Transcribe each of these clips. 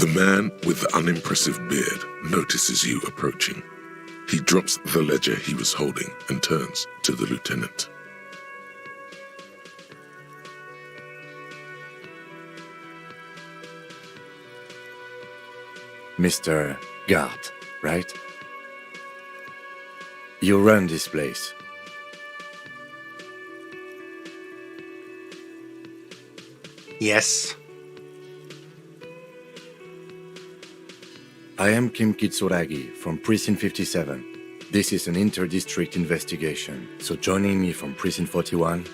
The man with the unimpressive beard notices you approaching. He drops the ledger he was holding and turns to the lieutenant. Mr. Gart, right? You run this place. Yes. I am Kim Kitsuragi from Precinct 57. This is an inter-district investigation, so joining me from Precinct 41...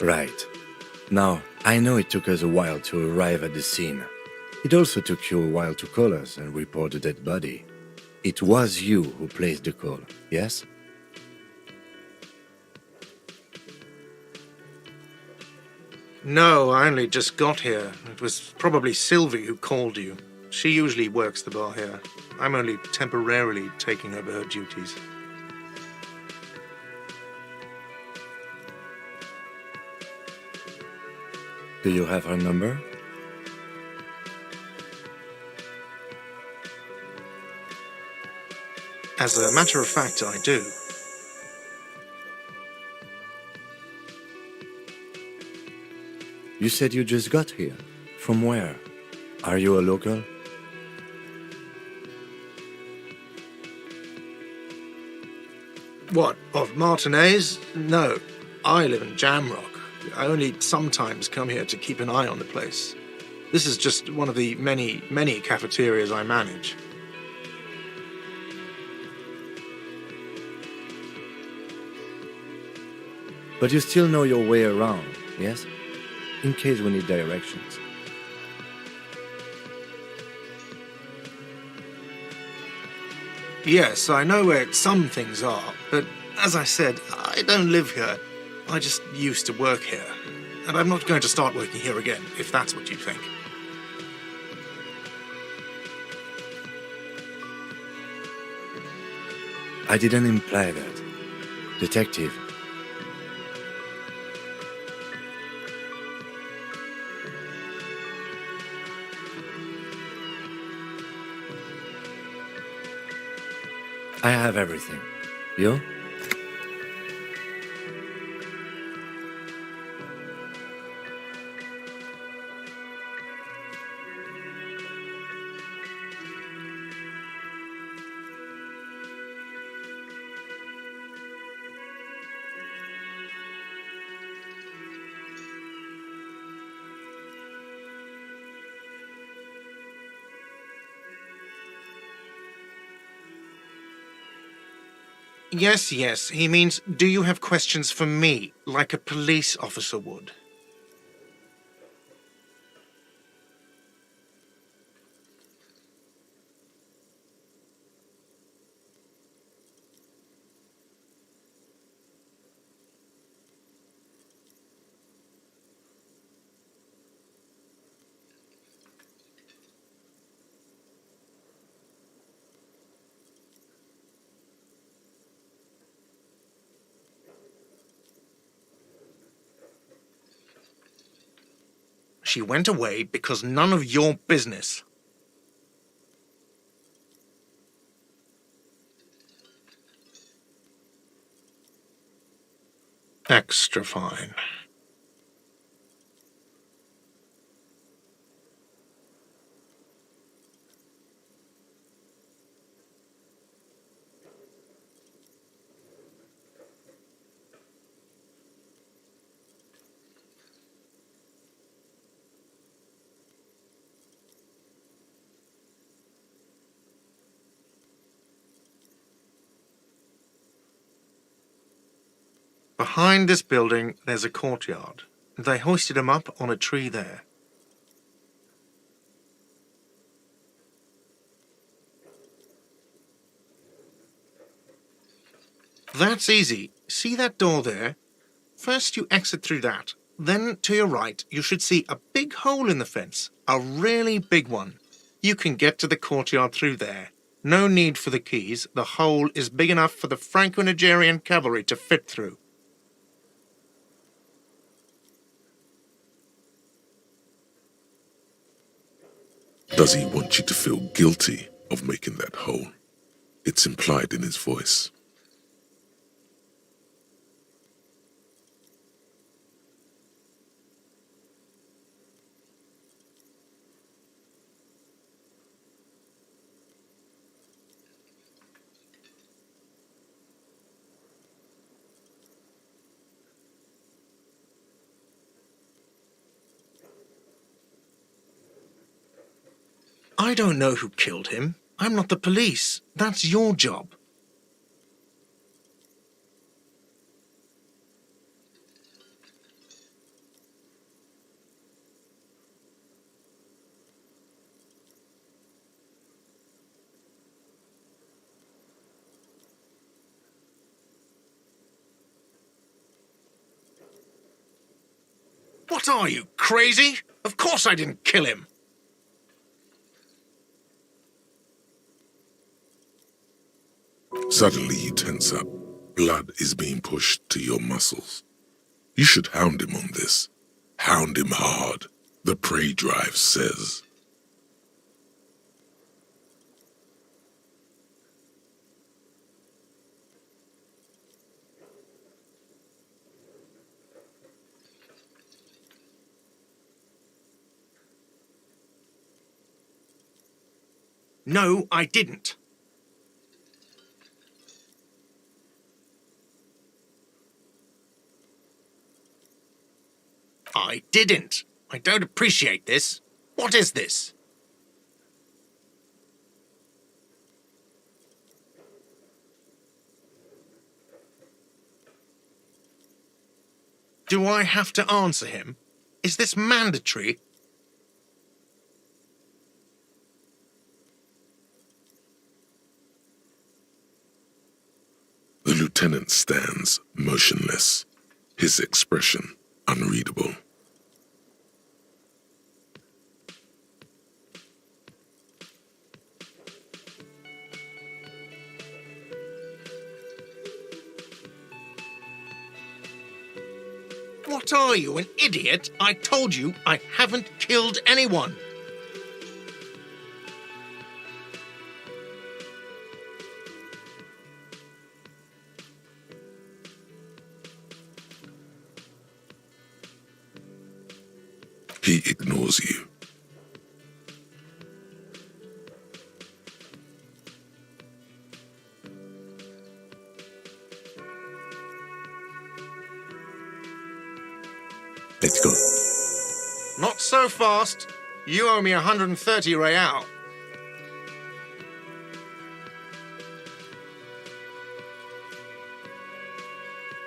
Right. Now, I know it took us a while to arrive at the scene. It also took you a while to call us and report the dead body. It was you who placed the call, yes? No, I only just got here. It was probably Sylvie who called you. She usually works the bar here. I'm only temporarily taking over her duties. Do you have her number? As a matter of fact, I do. You said you just got here. From where? Are you a local? What, of Martinez? No, I live in Jamrock. I only sometimes come here to keep an eye on the place. This is just one of the many, many cafeterias I manage. But you still know your way around, yes? In case we need directions. Yes, I know where some things are, but as I said, I don't live here. I just used to work here. And I'm not going to start working here again, if that's what you think. I didn't imply that. Detective. I have everything. You? Yes, he means, do you have questions for me, like a police officer would? She went away because none of your business. Extra fine. Behind this building, there's a courtyard. They hoisted him up on a tree there. That's easy. See that door there? First you exit through that. Then, to your right, you should see a big hole in the fence. A really big one. You can get to the courtyard through there. No need for the keys. The hole is big enough for the Franco-Nigerian cavalry to fit through. Does he want you to feel guilty of making that hole? It's implied in his voice. I don't know who killed him. I'm not the police. That's your job. What are you, crazy? Of course I didn't kill him. Suddenly you tense up. Blood is being pushed to your muscles. You should hound him on this. Hound him hard, the prey drive says. No, I didn't. I didn't. I don't appreciate this. What is this? Do I have to answer him? Is this mandatory? The lieutenant stands motionless, his expression unreadable. What are you, an idiot? I told you I haven't killed anyone. He ignores you. Let's go. Not so fast. You owe me 130 real.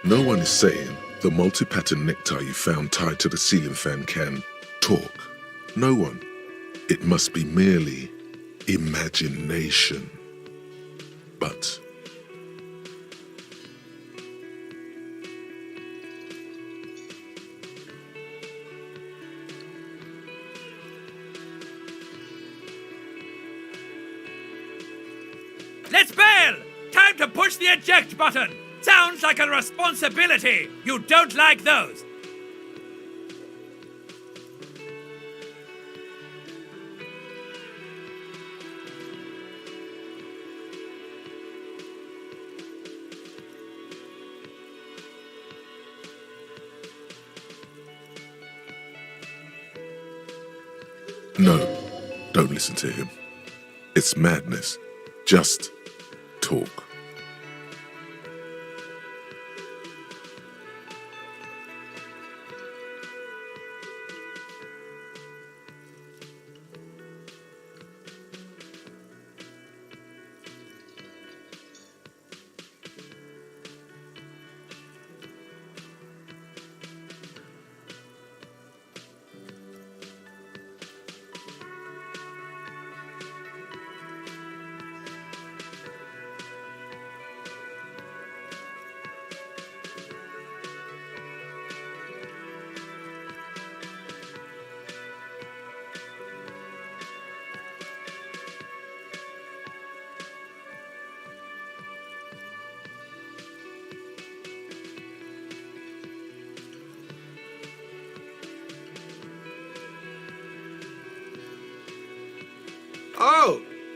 No one is saying the multi-pattern necktie you found tied to the ceiling fan can talk. No one. It must be merely imagination. But Let's bail! Time to push the eject button! Sounds like a responsibility! You don't like those! no, don't listen to him. It's madness. Just talk.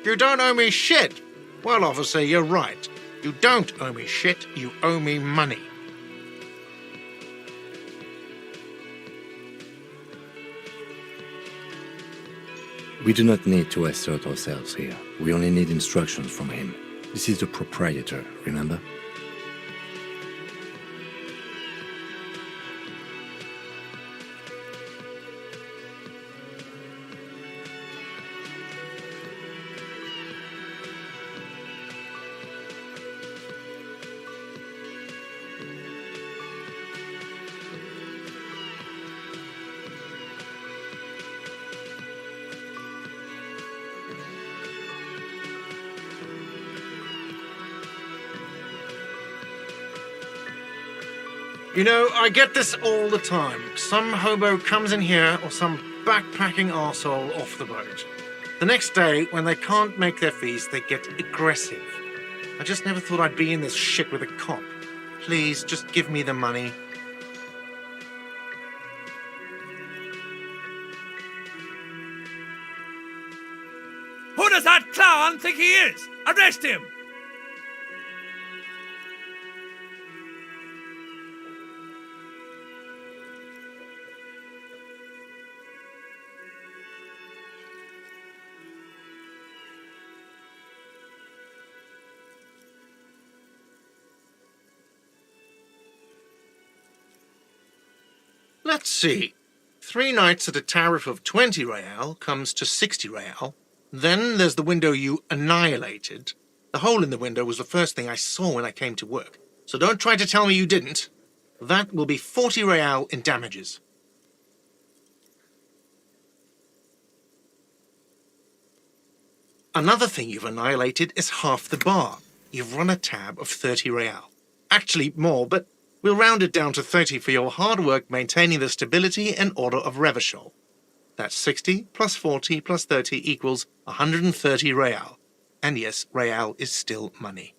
You don't owe me shit. Well, officer, you're right. You don't owe me shit, you owe me money. We do not need to assert ourselves here. We only need instructions from him. This is the proprietor, remember? You know, I get this all the time. Some hobo comes in here or some backpacking arsehole off the boat. The next day, when they can't make their fees, they get aggressive. I just never thought I'd be in this shit with a cop. Please, just give me the money. Who does that clown think he is? Arrest him! Let's see. 3 nights at a tariff of 20 real comes to 60 real. Then there's the window you annihilated. The hole in the window was the first thing I saw when I came to work. So don't try to tell me you didn't. That will be 40 real in damages. Another thing you've annihilated is half the bar. You've run a tab of 30 real. Actually more, but we'll round it down to 30 for your hard work maintaining the stability and order of Revachol. That's 60 plus 40 plus 30 equals 130 real. And yes, real is still money.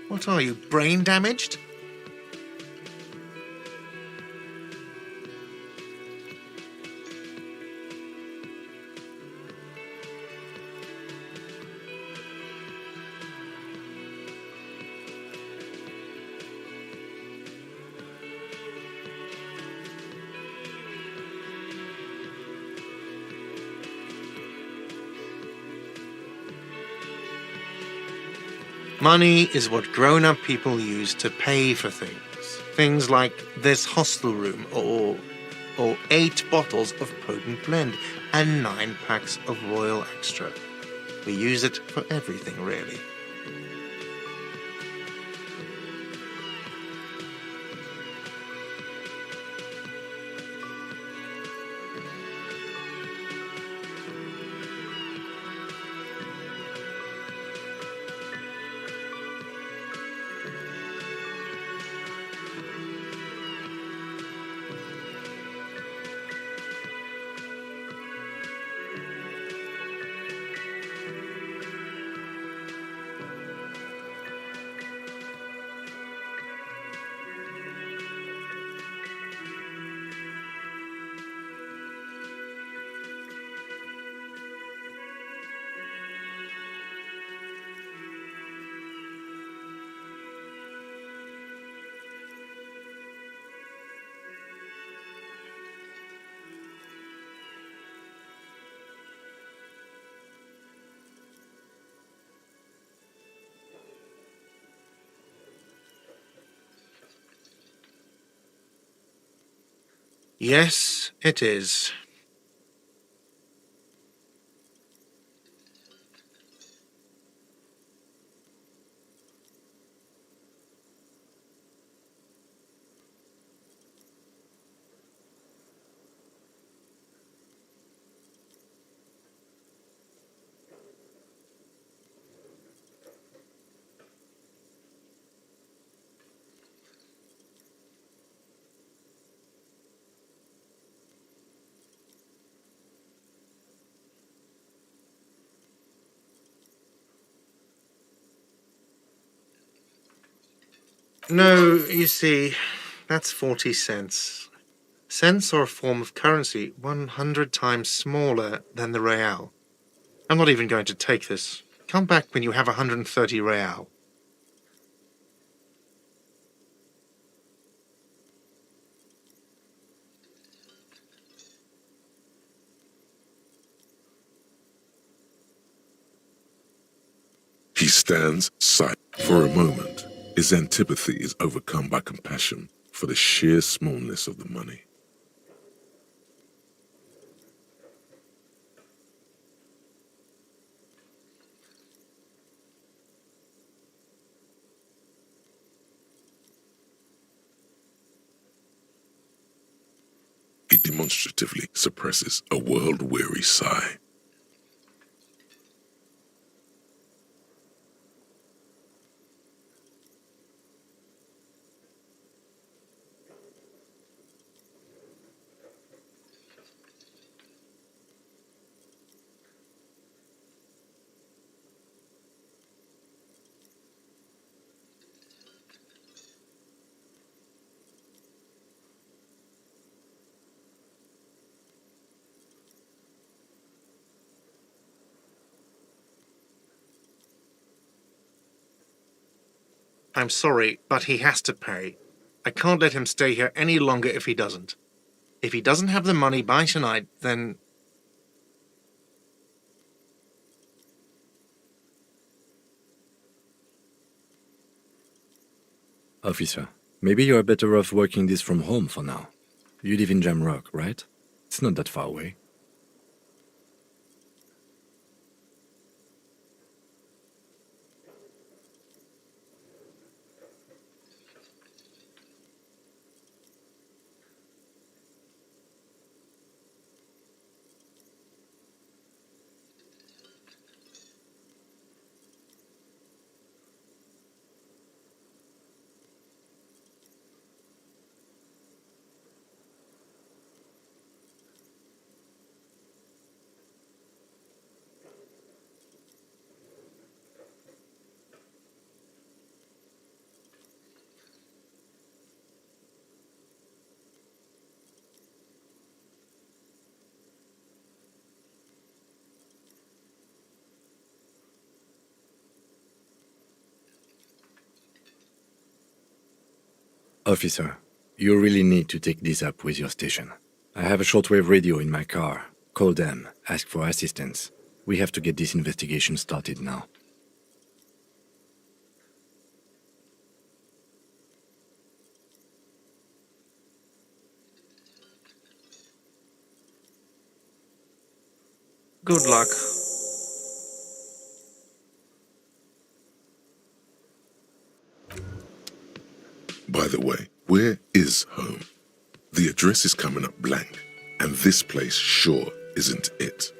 What are you, brain damaged? Money is what grown-up people use to pay for things. Things like this hostel room or 8 bottles of potent blend and 9 packs of Royal Extra. We use it for everything, really. Yes, it is. No, you see, that's 40 cents. Cents are a form of currency 100 times smaller than the real. I'm not even going to take this. Come back when you have 130 real. He stands silent for a moment. His antipathy is overcome by compassion for the sheer smallness of the money. He demonstratively suppresses a world-weary sigh. I'm sorry, but he has to pay. I can't let him stay here any longer if he doesn't. If he doesn't have the money by tonight, then... Officer, maybe you're better off working this from home for now. You live in Jamrock, right? It's not that far away. Officer, you really need to take this up with your station. I have a shortwave radio in my car. Call them, ask for assistance. We have to get this investigation started now. Good luck. By the way, where is home? The address is coming up blank, and this place sure isn't it.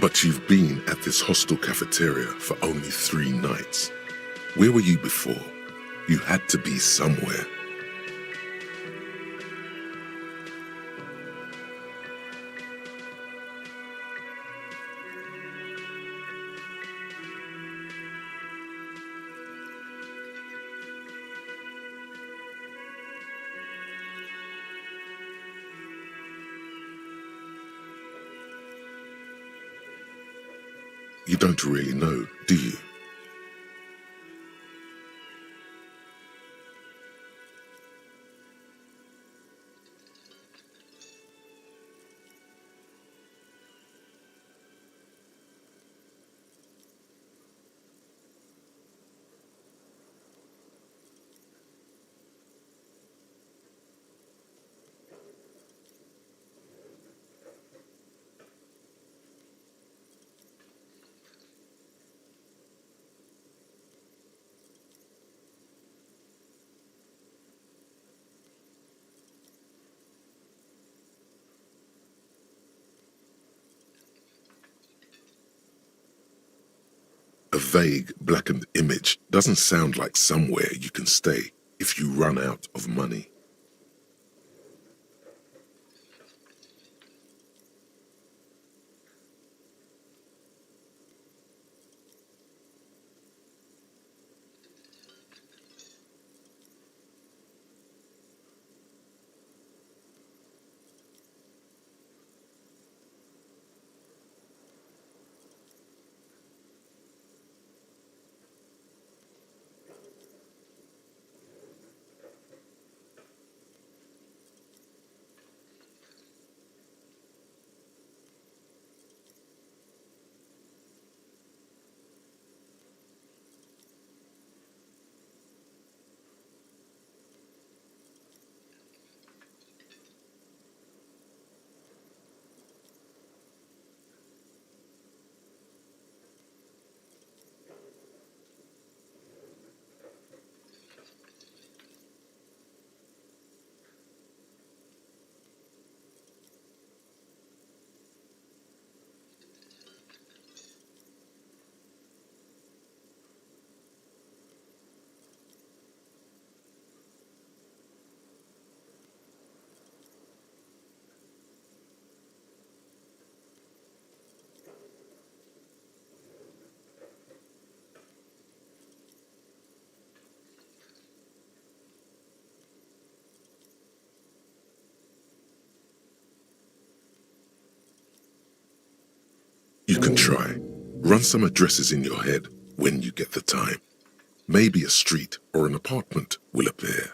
But you've been at this hostel cafeteria for only 3 nights. Where were you before? You had to be somewhere. You don't really know, do you? vague, blackened image doesn't sound like somewhere you can stay if you run out of money. You can try. Run some addresses in your head when you get the time. Maybe a street or an apartment will appear.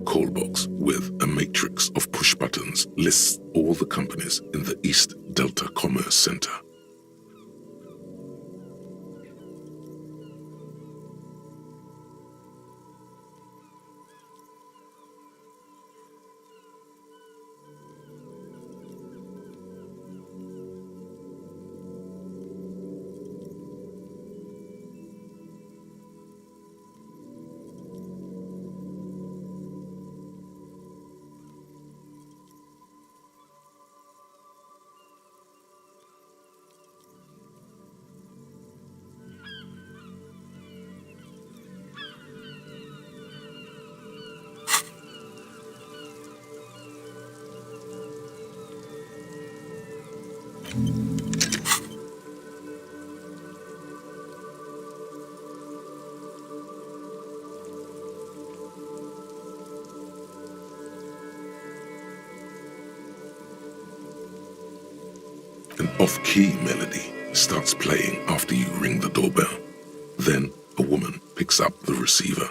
call box with a matrix of push buttons lists all the companies in the East Delta Commerce Center. An off-key melody starts playing after you ring the doorbell. Then a woman picks up the receiver.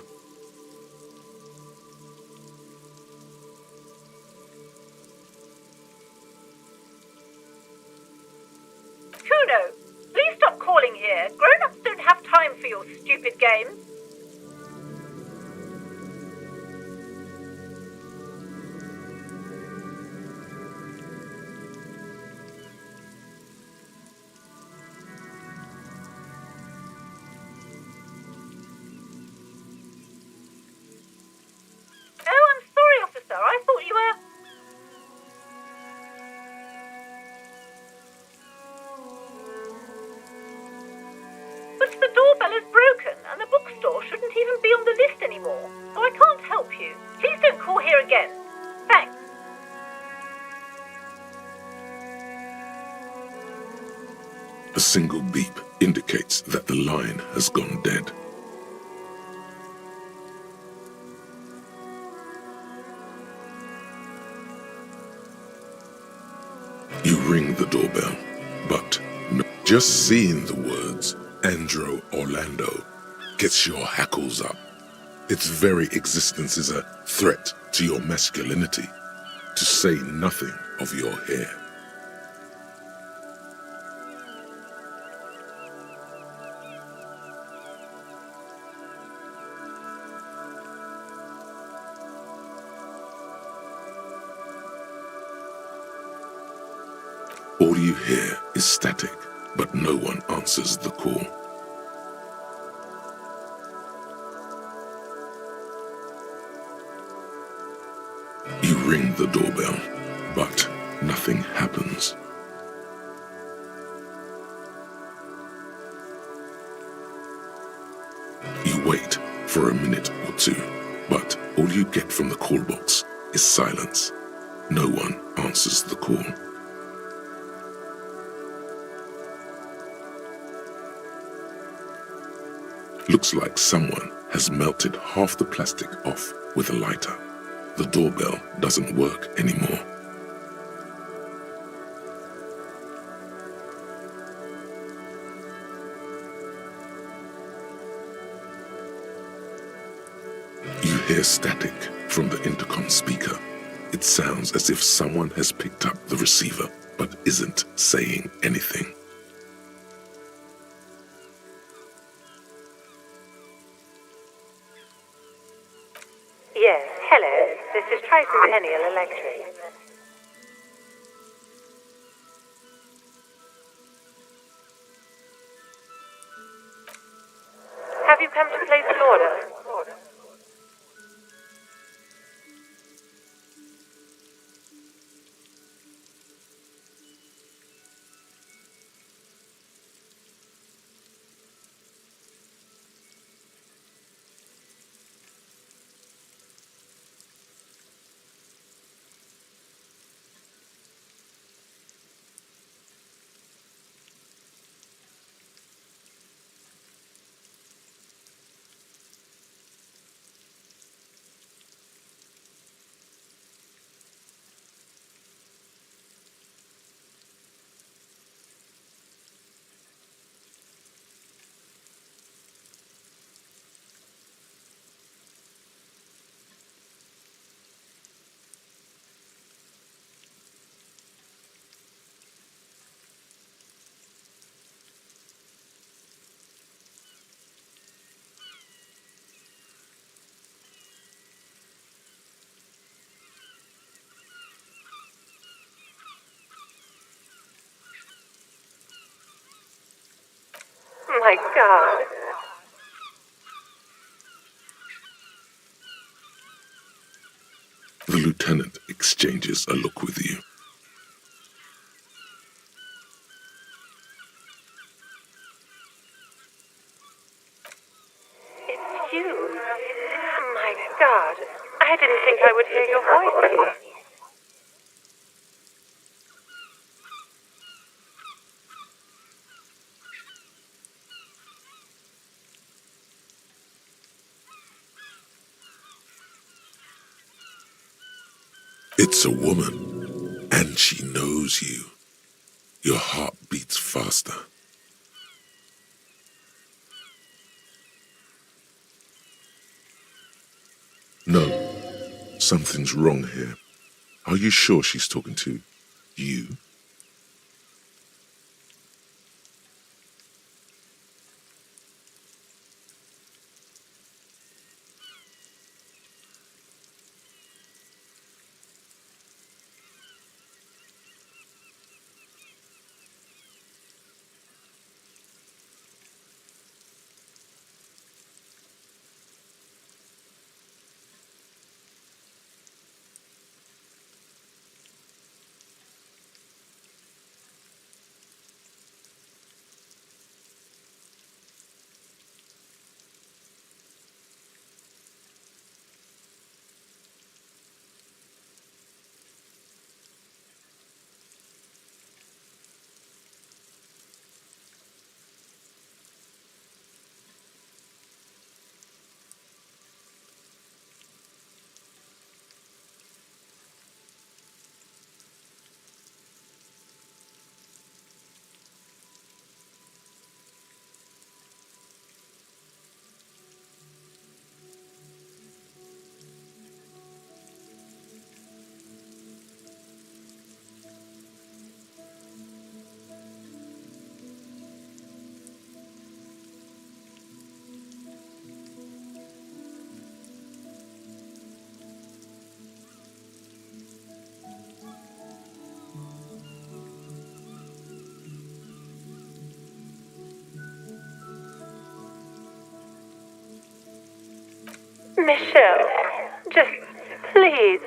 Kuno, please stop calling here. Grown-ups don't have time for your stupid games. Oh, I'm sorry, officer. I thought you were... But the doorbell is broken, and the bookstore shouldn't even be on the list anymore, so I can't help you. Please don't call here again. Thanks. A single beep indicates that the line has gone dead. You ring the doorbell, but no. Just seeing the words Andro Orlando gets your hackles up. Its very existence is a threat to your masculinity, to say nothing of your hair. All you hear is static, but no one answers the call. You ring the doorbell, but nothing happens. You wait for a minute or two, but all you get from the call box is silence. No one answers the call. Looks like someone has melted half the plastic off with a lighter. The doorbell doesn't work anymore. You hear static from the intercom speaker. It sounds as if someone has picked up the receiver but isn't saying anything. Yes, hello. This is Tricentennial Electric. Have you come to place an order? my God. The lieutenant exchanges a look with you. It's you. My God. I didn't think I would hear your voice here. It's a woman, and she knows you. Your heart beats faster. No, something's wrong here. Are you sure she's talking to you? Michelle, just please.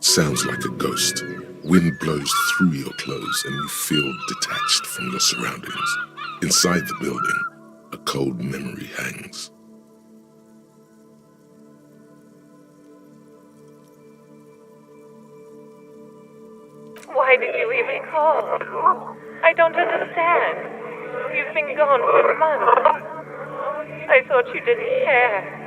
Sounds like a ghost. Wind blows through your clothes and you feel detached from your surroundings. Inside the building, a cold memory hangs. Why did you even call? I don't understand. You've been gone for months. I thought you didn't care.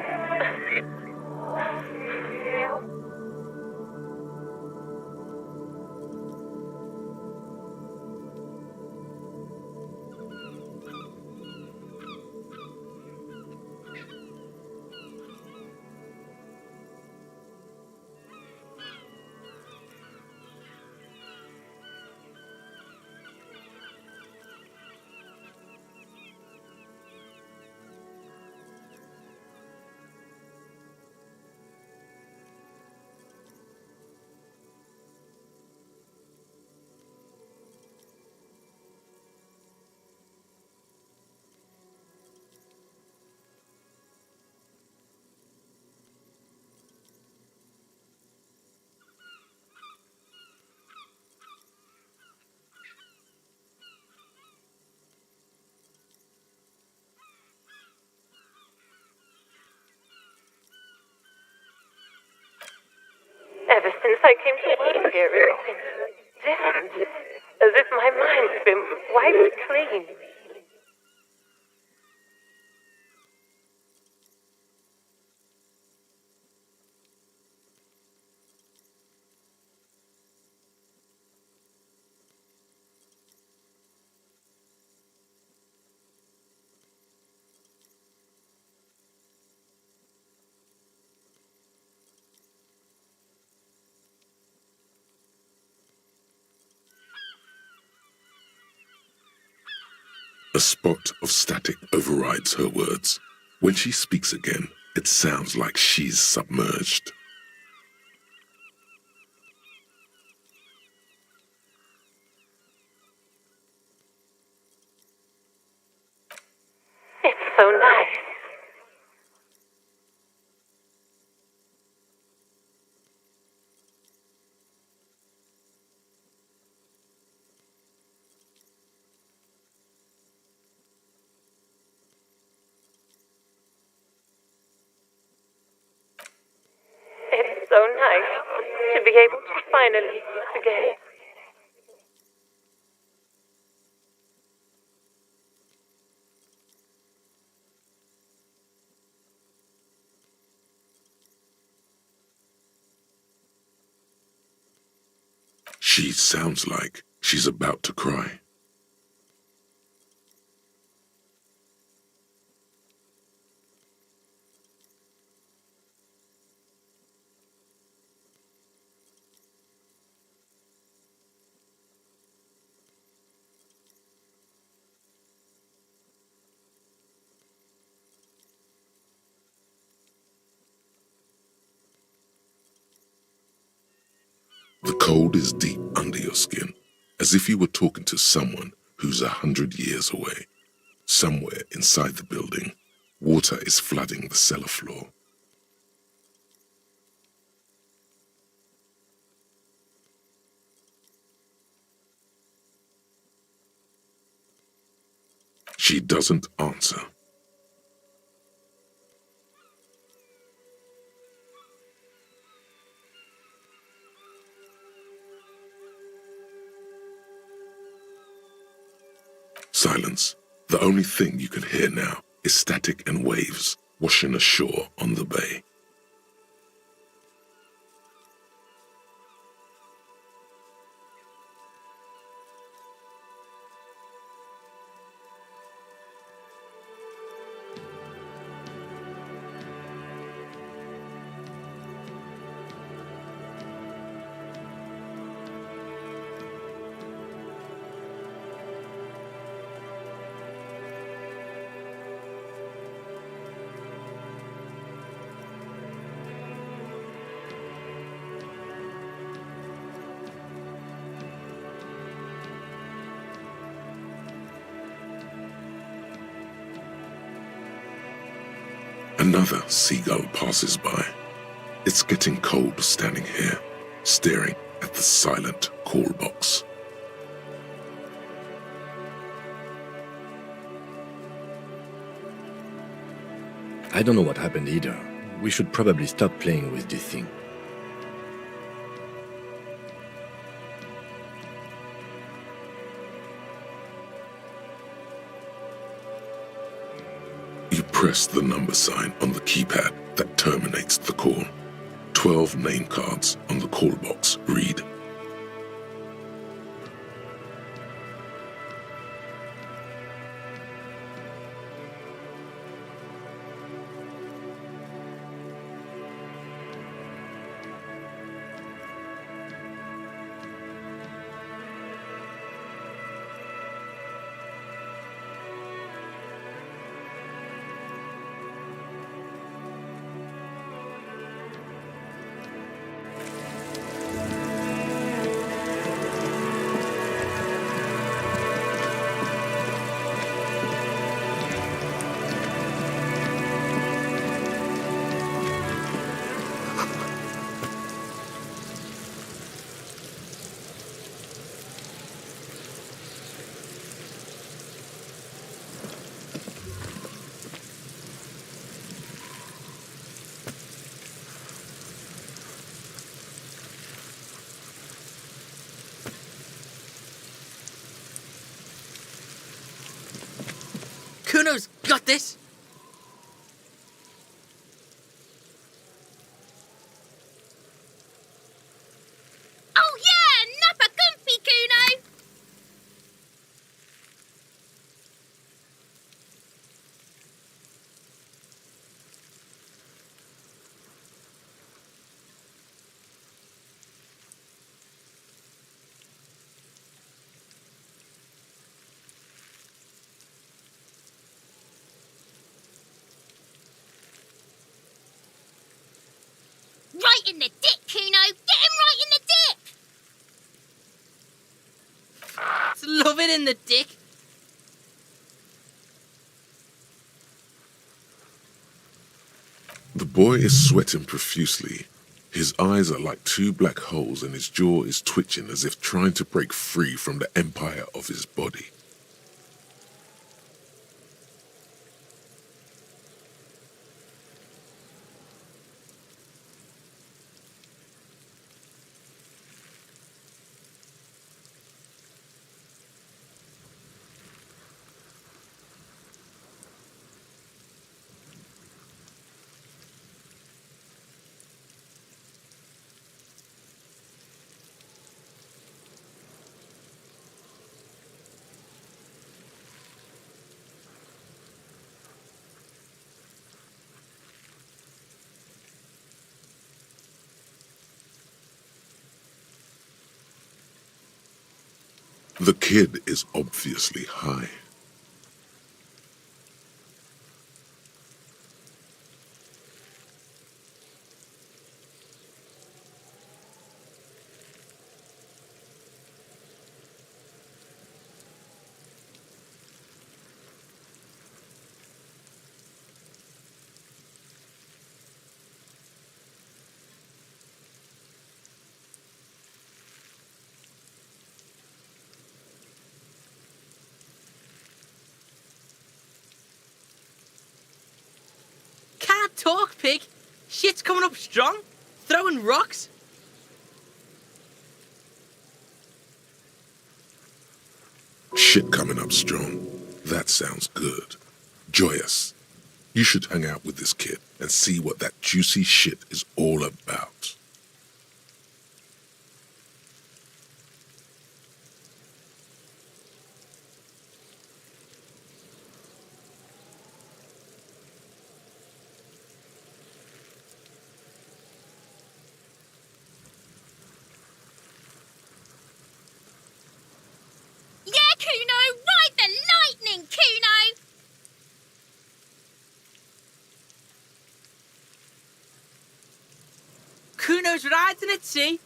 since I came to work here, it's been different. As if my mind's been wiped clean. A spot of static overrides her words. When she speaks again, it sounds like she's submerged. It's so nice. It's so nice to be able to finally meet again. She sounds like she's about to cry. The cold is deep under your skin, as if you were talking to someone who's 100 years away. Somewhere inside the building, water is flooding the cellar floor. She doesn't answer. Silence. The only thing you can hear now is static and waves washing ashore on the bay. Another seagull passes by. It's getting cold standing here, staring at the silent call box. I don't know what happened either. We should probably stop playing with this thing. You press the number sign on the keypad that terminates the call. 12 name cards on the call box read, Kuno's got this. Oh yeah, Nappa Gumpy, Kuno! Right in the dick, Kuno! Get him right in the dick! Love it in the dick. The boy is sweating profusely. His eyes are like two black holes and his jaw is twitching as if trying to break free from the empire of his body. The kid is obviously high. Can't talk, pig. Shit's coming up strong. Throwing rocks. Shit coming up strong. That sounds good. Joyous. You should hang out with this kid and see what that juicy shit is all about. Yeah, Kuno! Ride the lightning, Kuno! Kuno's riding it, see?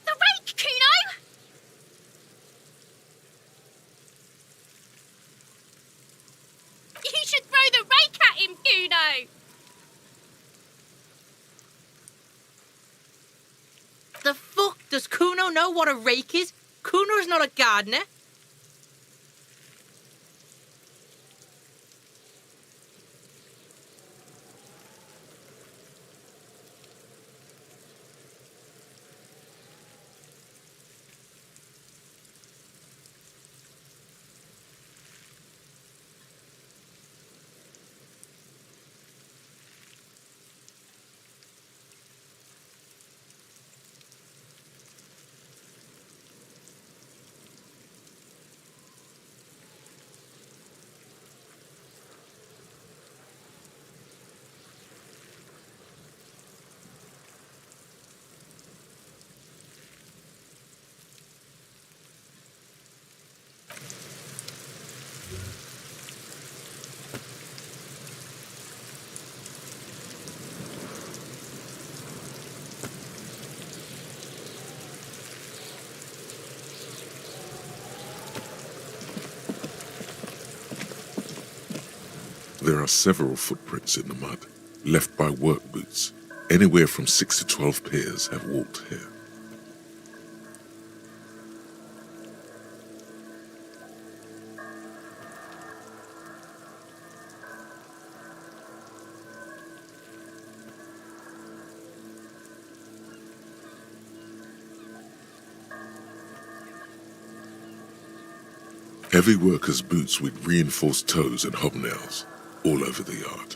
The rake, Kuno! You should throw the rake at him, Kuno! The fuck does Kuno know what a rake is? Kuno's not a gardener. There are several footprints in the mud, left by work boots. Anywhere from 6 to 12 pairs have walked here. Heavy workers' boots with reinforced toes and hobnails all over the yard.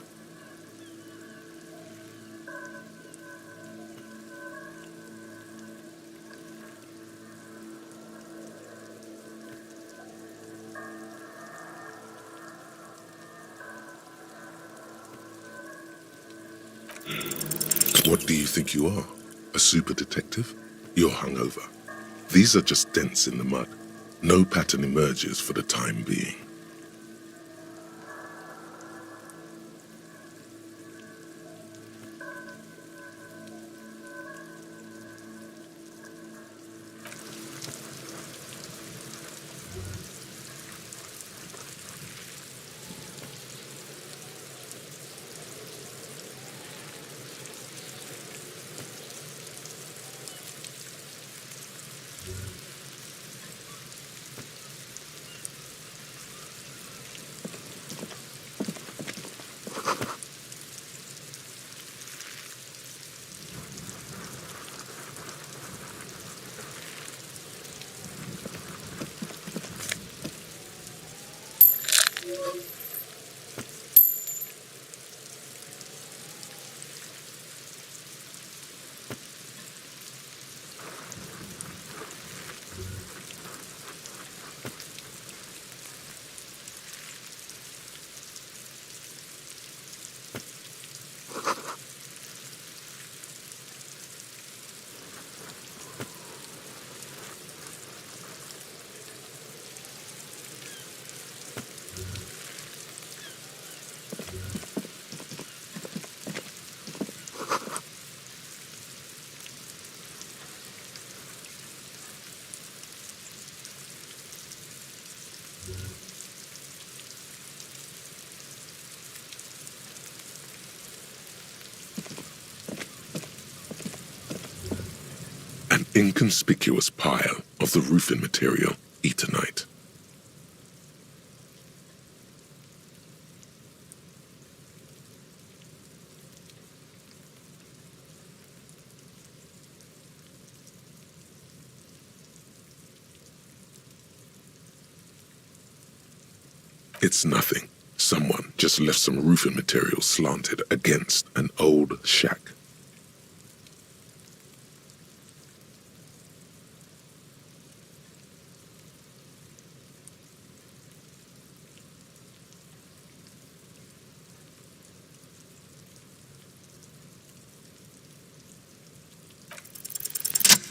What do you think you are? A super detective? You're hungover. These are just dents in the mud. No pattern emerges for the time being. An inconspicuous pile of the roofing material, Eternite. It's nothing. Someone just left some roofing material slanted against an old shack.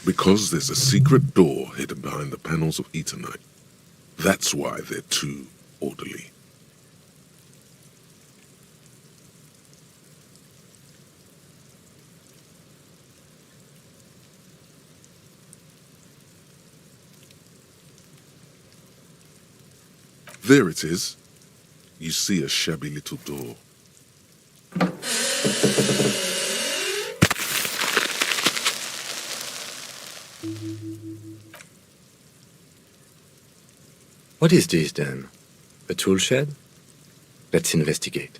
Because there's a secret door hidden behind the panels of Eternite. That's why they're too orderly. There it is. You see a shabby little door. What is this, then? A tool shed? Let's investigate.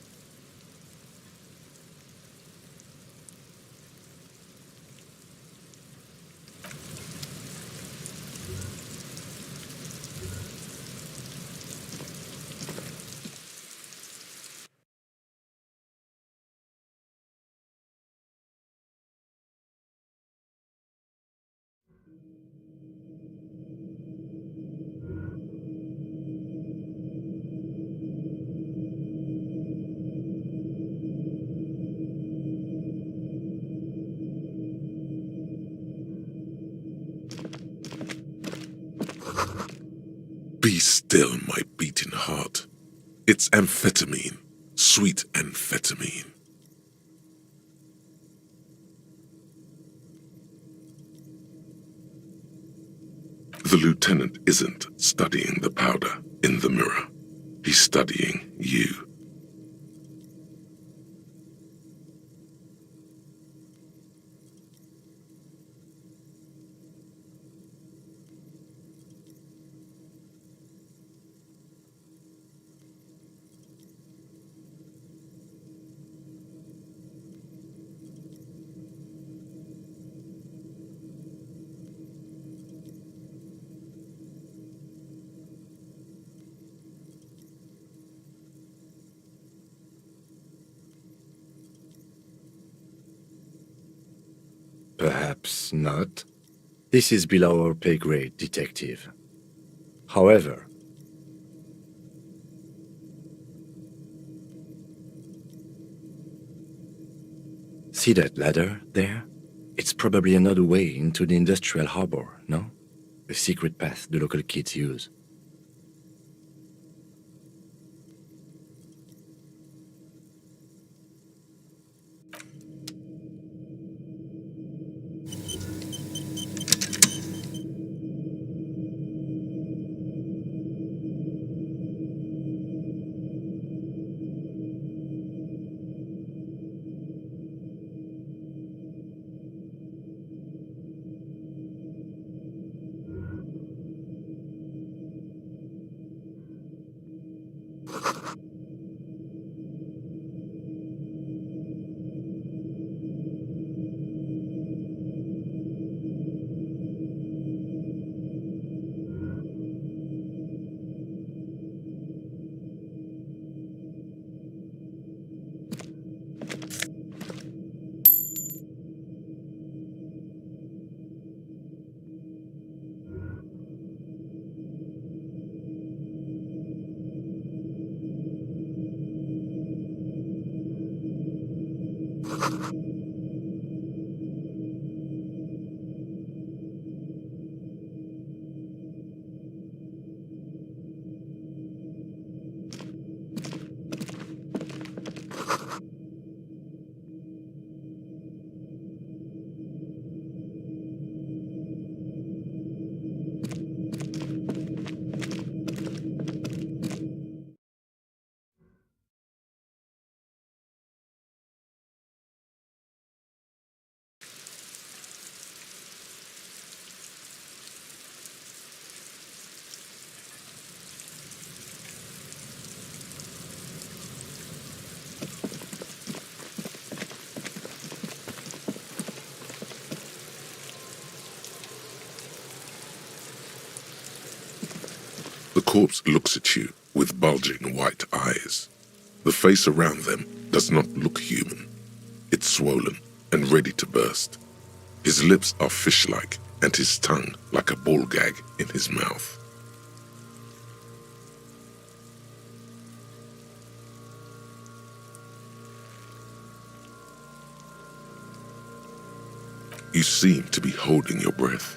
Be still, my beating heart. It's amphetamine. Sweet amphetamine. The lieutenant isn't studying the powder in the mirror. He's studying you. Perhaps not. This is below our pay grade, detective. However, see that ladder there? It's probably another way into the industrial harbor, no? A secret path the local kids use. The corpse looks at you with bulging white eyes. The face around them does not look human. It's swollen and ready to burst. His lips are fish-like and his tongue like a ball gag in his mouth. You seem to be holding your breath.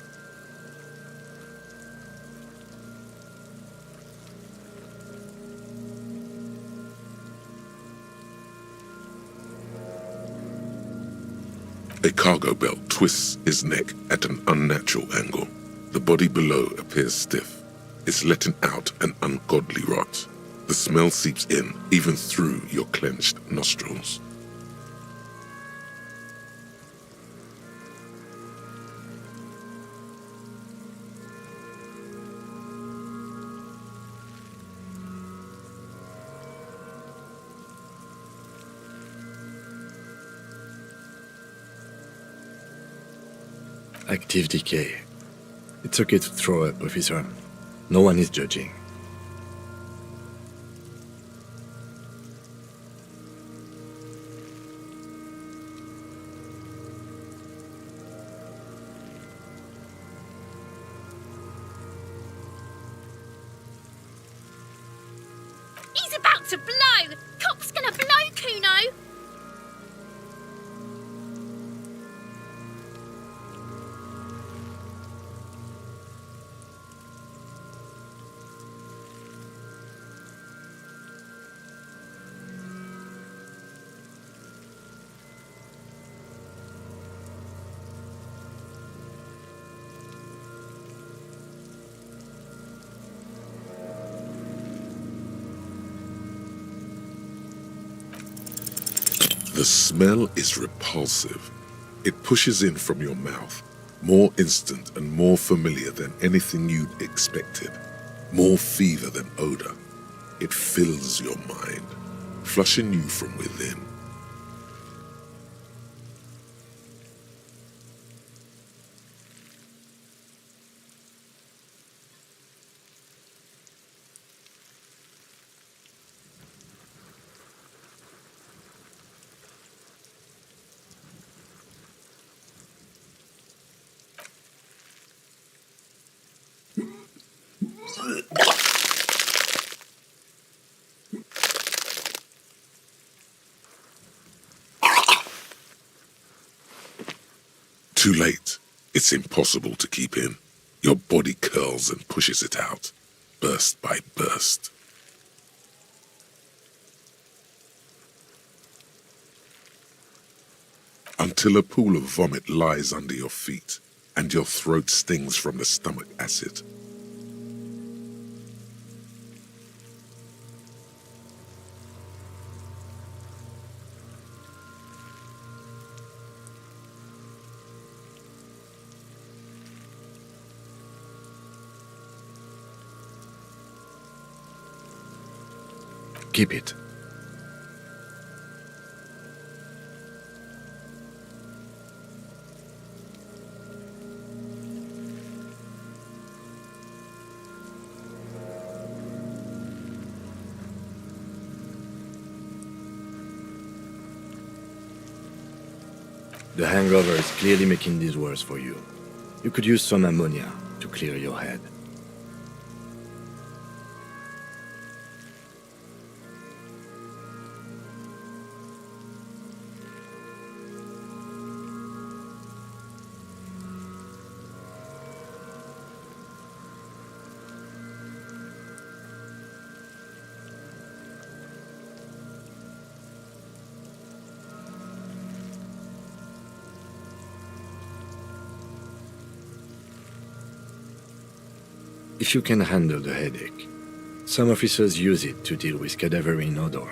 A cargo belt twists his neck at an unnatural angle. The body below appears stiff. It's letting out an ungodly rot. The smell seeps in, even through your clenched nostrils. Active decay. It's okay to throw up, officer. No one is judging. He's about to blow! Cop's gonna blow, Kuno! The smell is repulsive. It pushes in from your mouth, more instant and more familiar than anything you'd expected, more fever than odor. It fills your mind, flushing you from within. Too late. It's impossible to keep in. Your body curls and pushes it out, burst by burst. Until a pool of vomit lies under your feet and your throat stings from the stomach acid. Keep it. The hangover is clearly making this worse for you. You could use some ammonia to clear your head. If you can handle the headache, some officers use it to deal with cadaverine odor.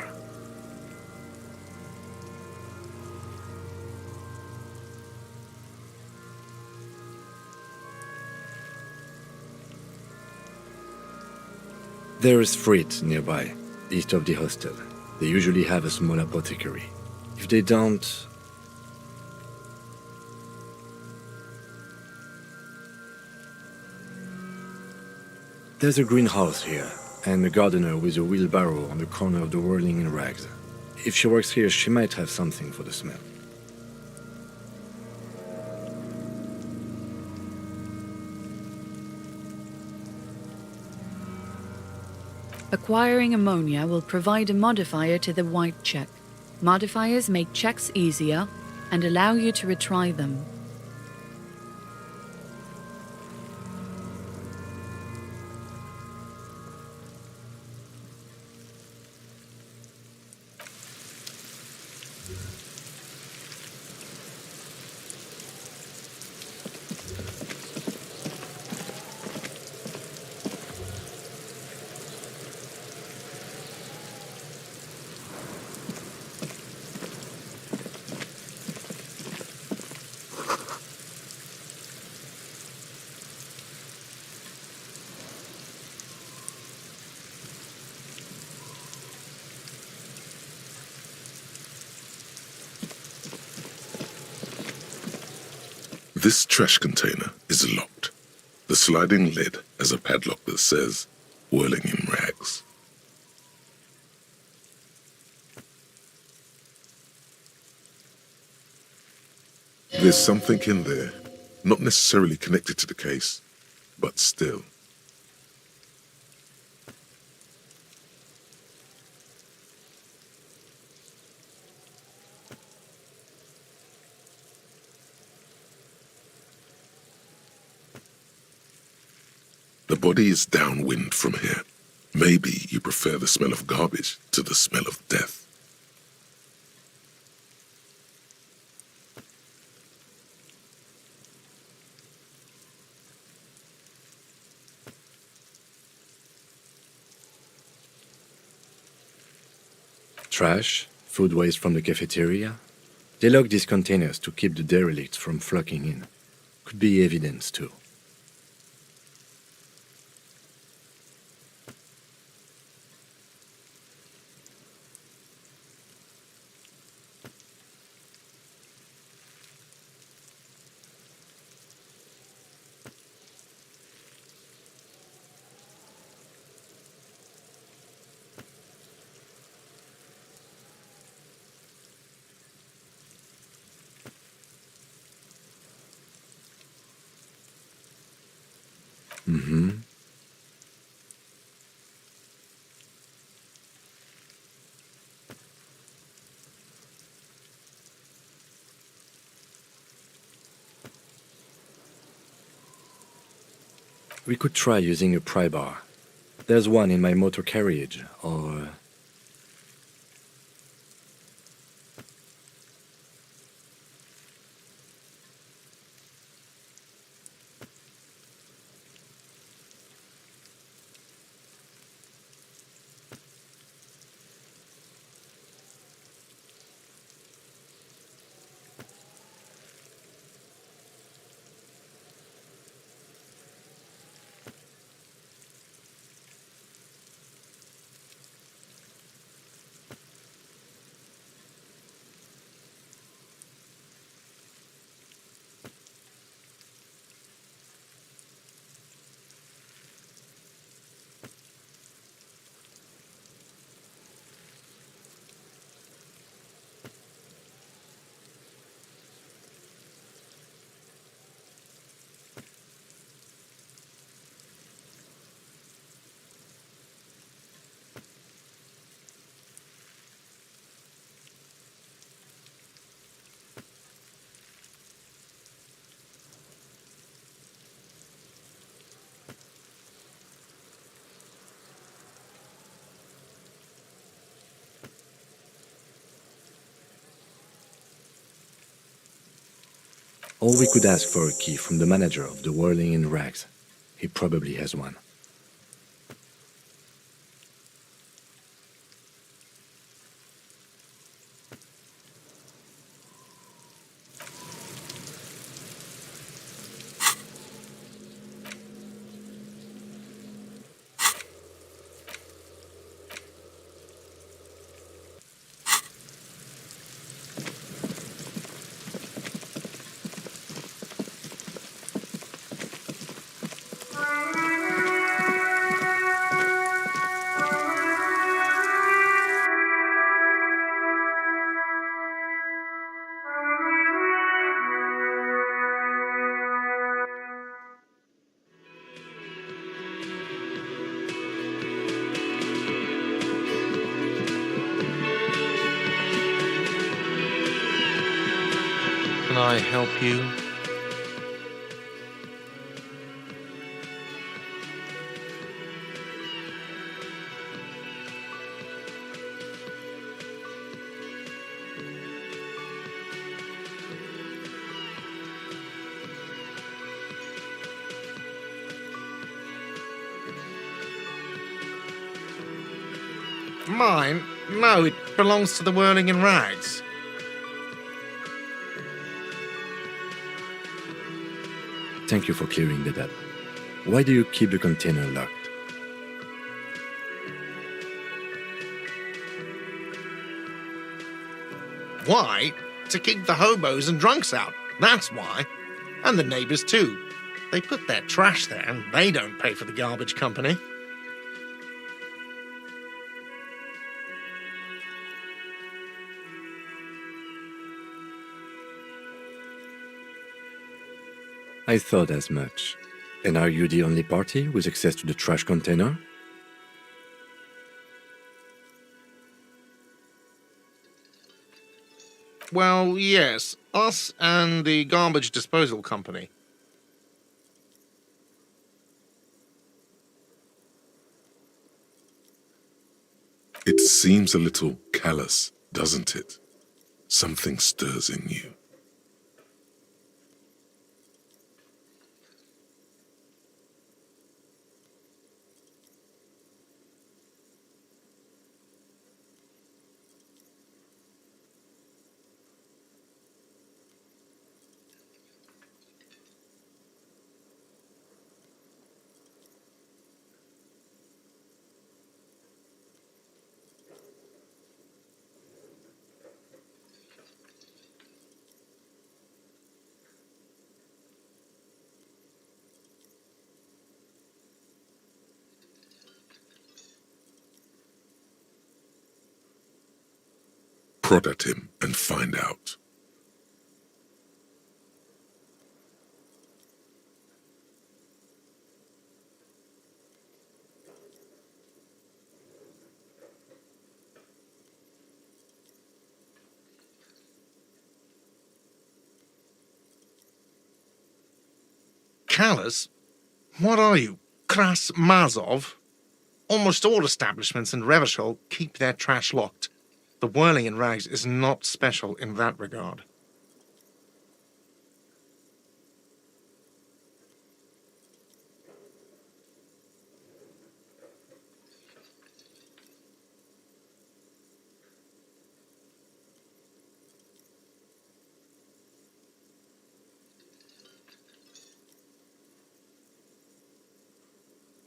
There is Frit nearby, east of the hostel. They usually have a small apothecary. If they don't, there's a greenhouse here, and a gardener with a wheelbarrow on the corner of the whirling in rags. If she works here, she might have something for the smell. Acquiring ammonia will provide a modifier to the white check. Modifiers make checks easier and allow you to retry them. This trash container is locked. The sliding lid has a padlock that says, "Whirling in rags." There's something in there, not necessarily connected to the case, but still. The body is downwind from here. Maybe you prefer the smell of garbage to the smell of death. Trash, food waste from the cafeteria. They lock these containers to keep the derelicts from flocking in. Could be evidence too. Mm-hmm. We could try using a pry bar. There's one in my motor carriage, or... Or we could ask for a key from the manager of the Whirling in Rags. He probably has one. Can I help you? Mine? No, it belongs to the Whirling in Rags. Thank you for clearing that up. Why do you keep the container locked? Why? To keep the hobos and drunks out. That's why. And the neighbours too. They put their trash there and they don't pay for the garbage company. I thought as much. And are you the only party with access to the trash container? Well, yes. Us and the garbage disposal company. It seems a little callous, doesn't it? Something stirs in you. Prod at him and find out. Callous? What are you, Kras Mazov? Almost all establishments in Revachol keep their trash locked. The whirling in rags is not special in that regard.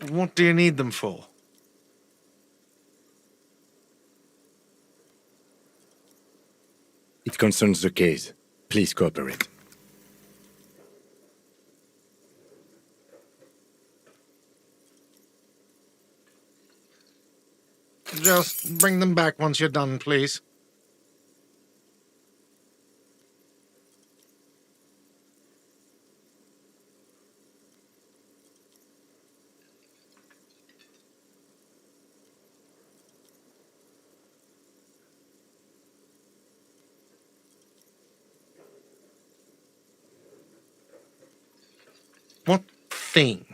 What do you need them for? It concerns the case. Please cooperate. Just bring them back once you're done, please. What thing?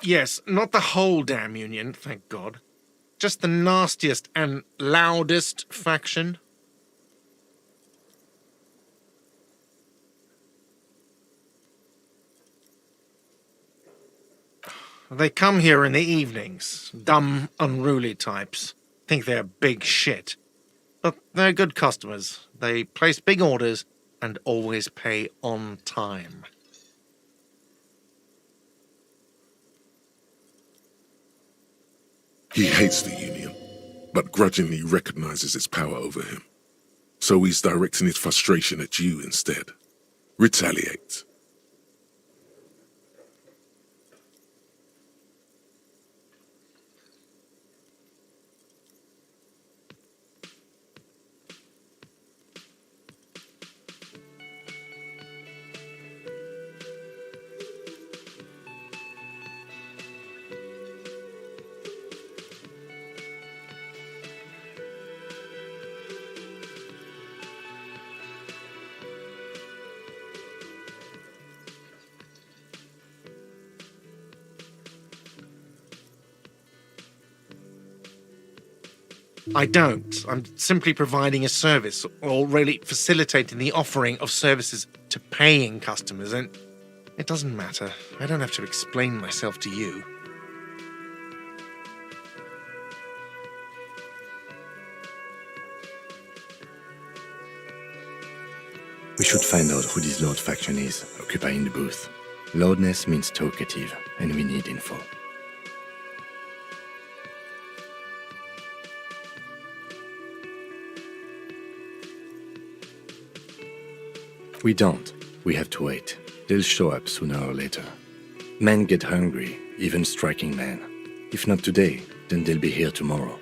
Yes, not the whole damn union, thank God. Just the nastiest and loudest faction. They come here in the evenings. Dumb, unruly types. Think they're big shit. But they're good customers. They place big orders and always pay on time. He hates the Union, but grudgingly recognizes its power over him. So he's directing his frustration at you instead. Retaliate. I don't. I'm simply providing a service, or really facilitating the offering of services to paying customers, and it doesn't matter. I don't have to explain myself to you. We should find out who this Lord faction is, occupying the booth. Loudness means talkative, and we need info. We don't. We have to wait. They'll show up sooner or later. Men get hungry, even striking men. If not today, then they'll be here tomorrow.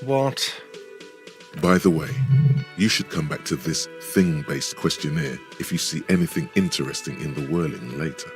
What? By the way, you should come back to this thing-based questionnaire if you see anything interesting in the whirling later.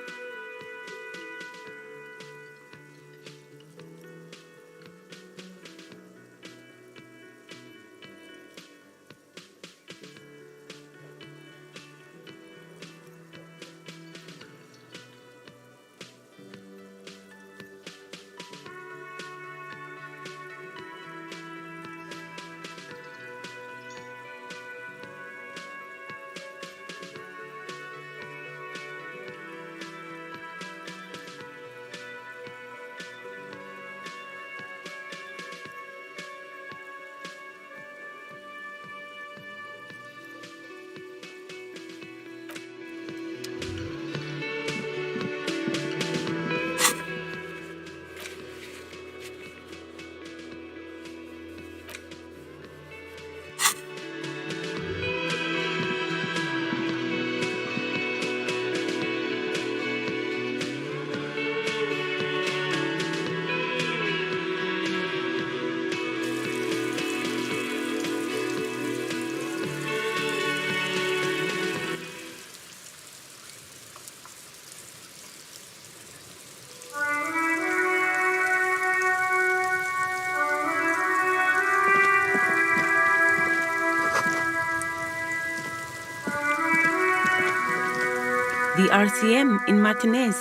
The RCM in Martinez.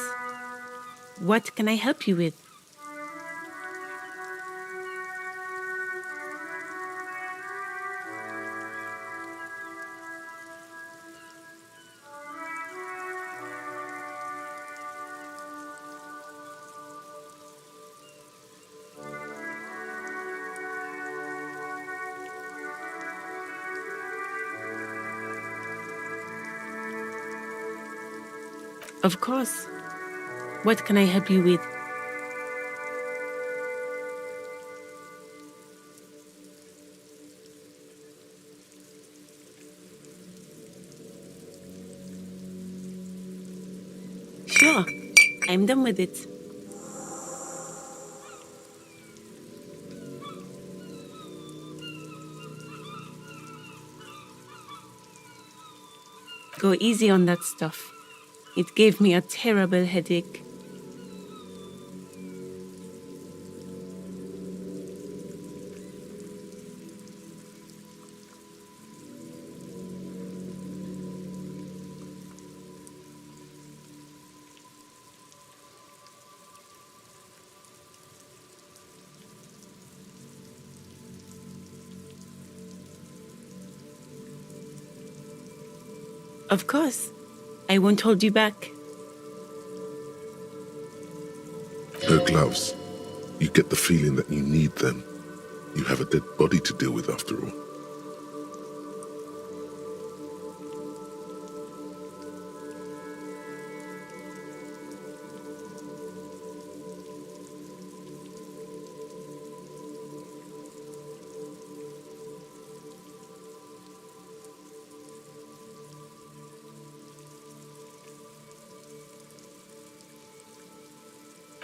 What can I help you with? Of course. What can I help you with? Sure, I'm done with it. Go easy on that stuff. It gave me a terrible headache. Of course. I won't hold you back. Her gloves. You get the feeling that you need them. You have a dead body to deal with after all.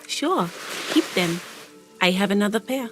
Sure, keep them. I have another pair.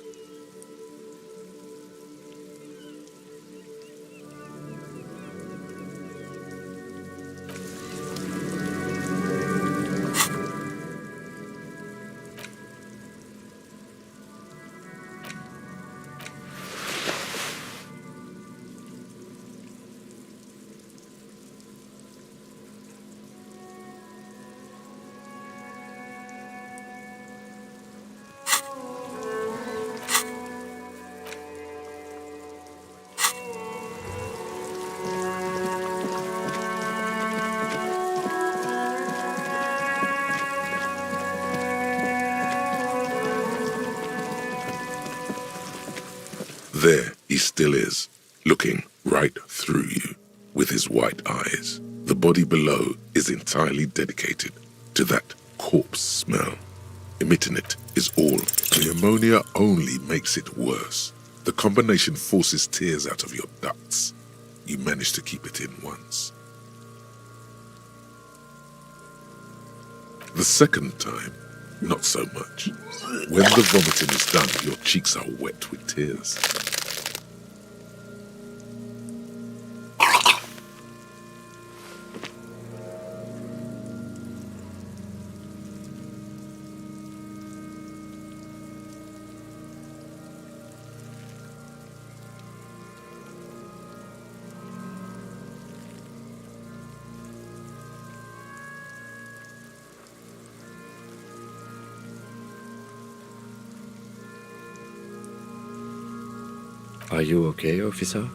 There he still is, looking right through you with his white eyes. The body below is entirely dedicated to that corpse smell. Emitting it is all. The ammonia only makes it worse. The combination forces tears out of your ducts. You manage to keep it in once. The second time, not so much. When the vomiting is done, your cheeks are wet with tears. Are you okay, officer?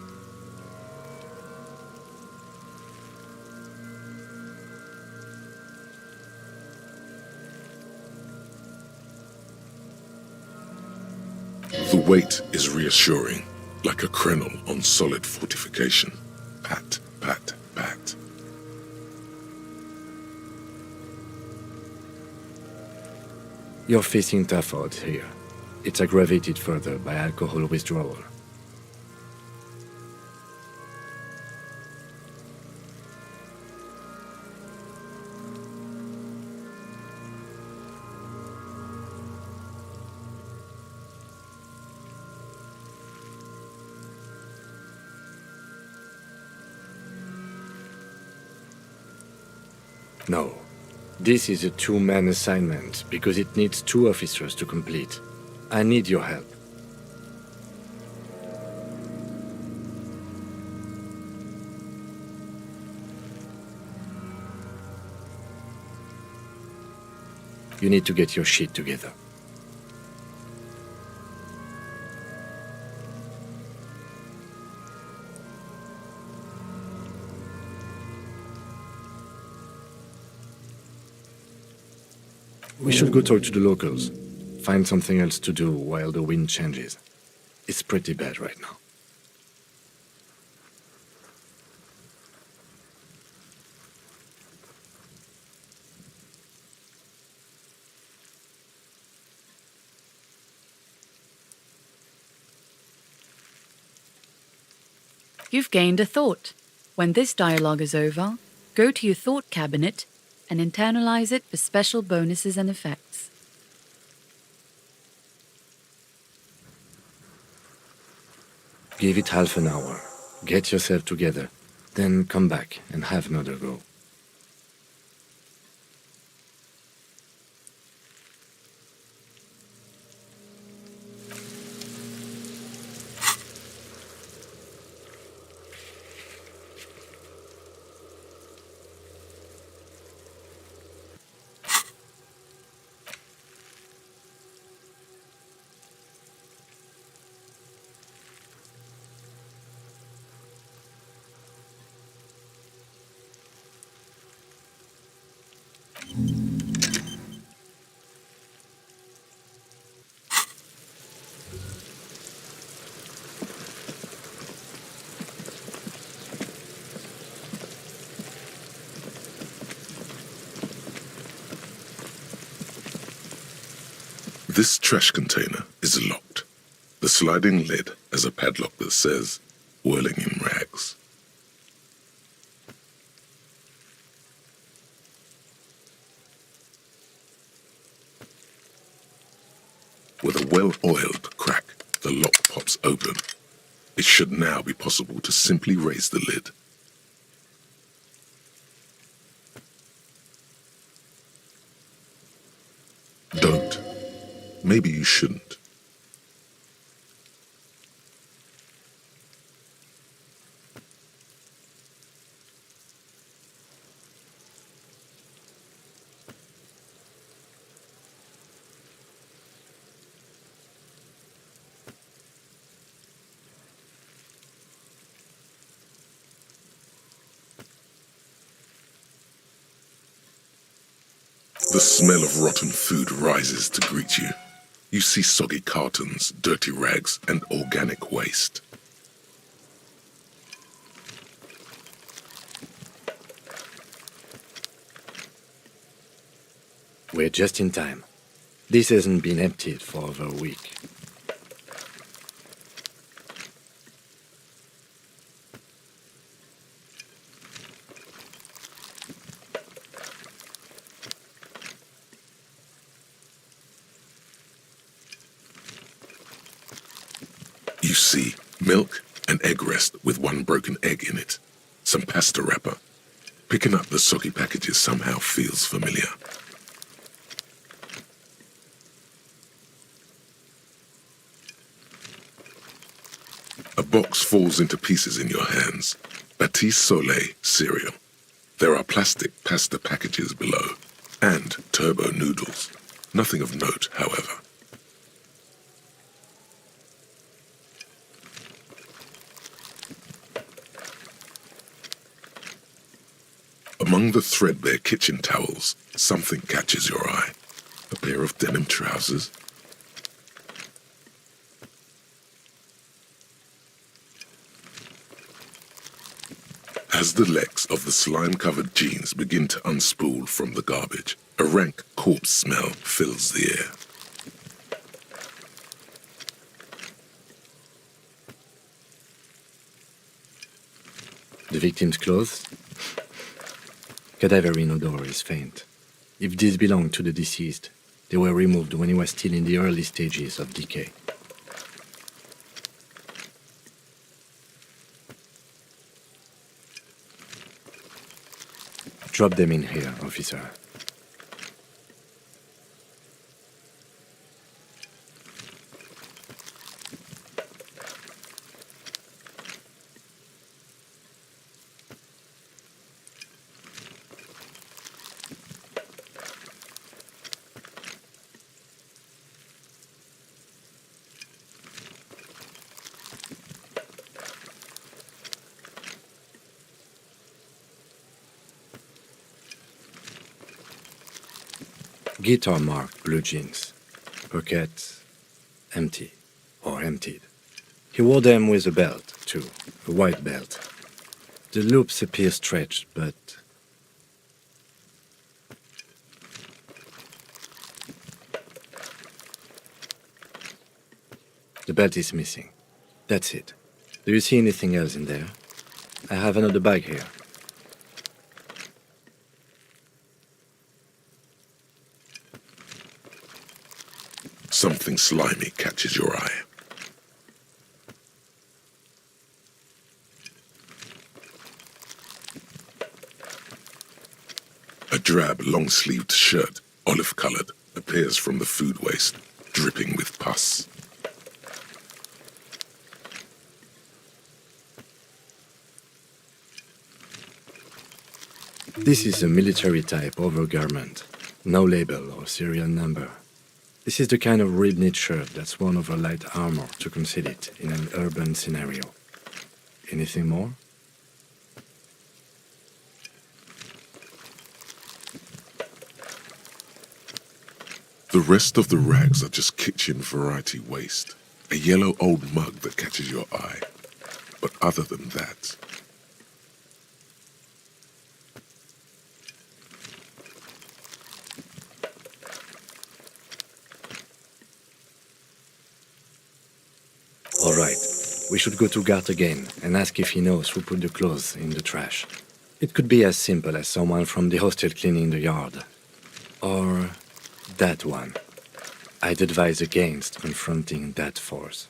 The weight is reassuring, like a crenel on solid fortification. Pat, pat, pat. You're facing tough odds here. It's aggravated further by alcohol withdrawal. No. This is a two-man assignment because it needs 2 officers to complete. I need your help. You need to get your shit together. We should go talk to the locals. Find something else to do while the wind changes. It's pretty bad right now. You've gained a thought. When this dialogue is over, go to your thought cabinet and internalize it for special bonuses and effects. Give it half an hour. Get yourself together. Then come back and have another go. This trash container is locked. The sliding lid has a padlock that says, "Whirling in rags." With a well-oiled crack, the lock pops open. It should now be possible to simply raise the lid. Don't. Maybe you shouldn't. The smell of rotten food rises to greet you. You see soggy cartons, dirty rags, and organic waste. We're just in time. This hasn't been emptied for over a week. You see milk and egg rest with one broken egg in it. Some pasta wrapper. Picking up the soggy packages somehow feels familiar. A box falls into pieces in your hands. Batiste Soleil cereal. There are plastic pasta packages below. And turbo noodles. Nothing of note, however. Among the threadbare kitchen towels, something catches your eye. A pair of denim trousers. As the legs of the slime-covered jeans begin to unspool from the garbage, a rank corpse smell fills the air. The victim's clothes? Cadaverine odor is faint. If these belong to the deceased, they were removed when he was still in the early stages of decay. Drop them in here, officer. Guitar-marked blue jeans. Pockets empty or emptied. He wore them with a belt, too, a white belt. The loops appear stretched, but the belt is missing. That's it. Do you see anything else in there? I have another bag here. Something slimy catches your eye. A drab, long-sleeved shirt, olive-colored, appears from the food waste, dripping with pus. This is a military-type overgarment. No label or serial number. This is the kind of rib-knit shirt that's worn over light armor to conceal it in an urban scenario. Anything more? The rest of the rags are just kitchen variety waste. A yellow old mug that catches your eye. But other than that... All right, we should go to Gart again and ask if he knows who put the clothes in the trash. It could be as simple as someone from the hostel cleaning the yard. Or that one. I'd advise against confronting that force.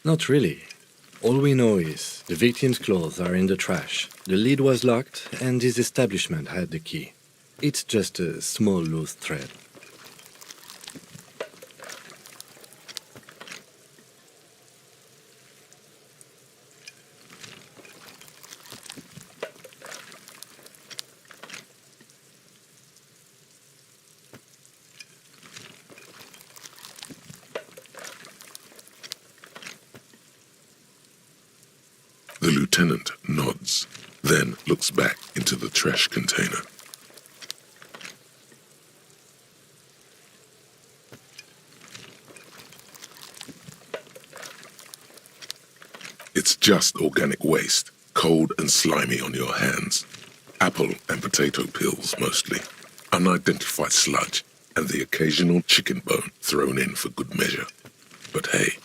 Not really. All we know is the victim's clothes are in the trash, the lid was locked, and his establishment had the key. It's just a small loose thread. The lieutenant nods, then looks back into the trash container. It's just organic waste, cold and slimy on your hands. Apple and potato peels, mostly. Unidentified sludge, and the occasional chicken bone thrown in for good measure. But hey,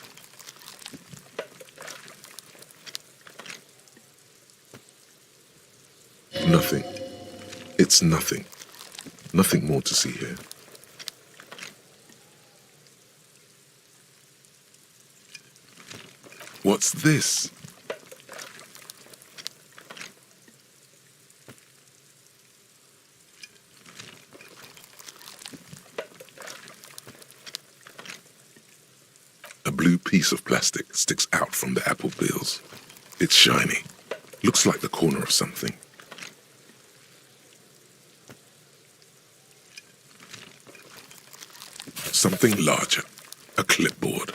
nothing. It's nothing. Nothing more to see here. What's this? A blue piece of plastic sticks out from the apple peels. It's shiny. Looks like the corner of something. Something larger. A clipboard.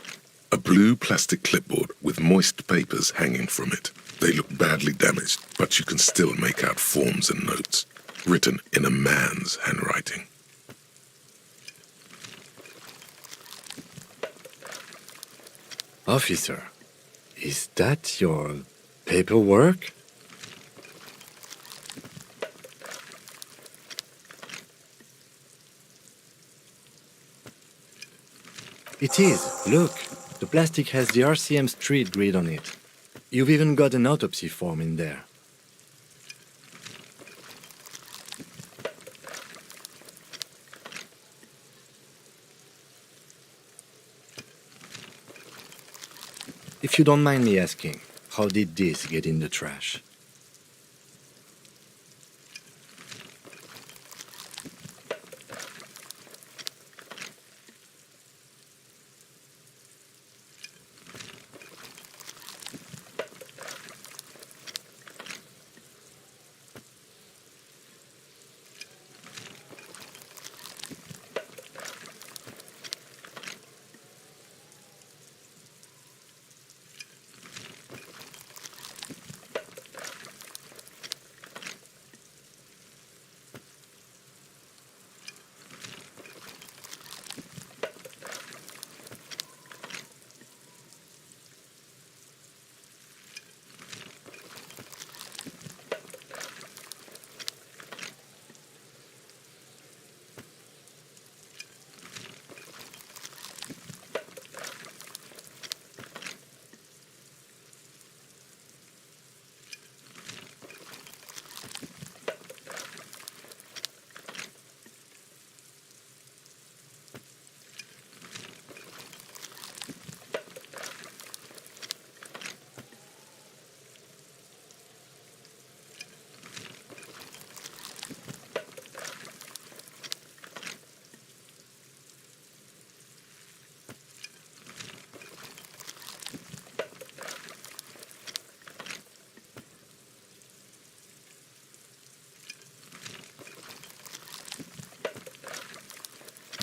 A blue plastic clipboard with moist papers hanging from it. They look badly damaged, but you can still make out forms and notes, written in a man's handwriting. Officer, is that your paperwork? It is. Look, the plastic has the RCM street grid on it. You've even got an autopsy form in there. If you don't mind me asking, how did this get in the trash?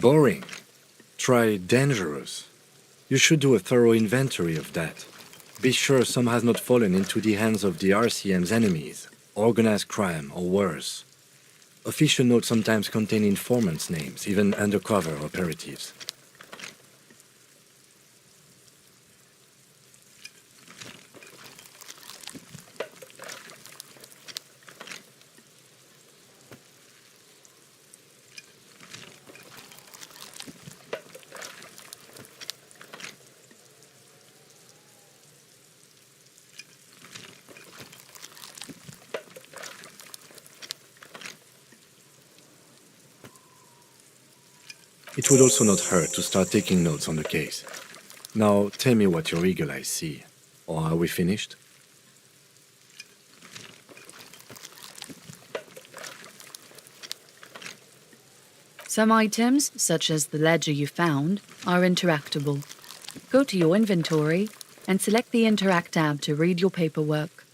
Boring. Try dangerous. You should do a thorough inventory of that. Be sure some has not fallen into the hands of the RCM's enemies, organized crime or worse. Official notes sometimes contain informants' names, even undercover operatives. It would also not hurt to start taking notes on the case. Now, tell me what your eagle eyes see. Or are we finished? Some items, such as the ledger you found, are interactable. Go to your inventory and select the Interact tab to read your paperwork.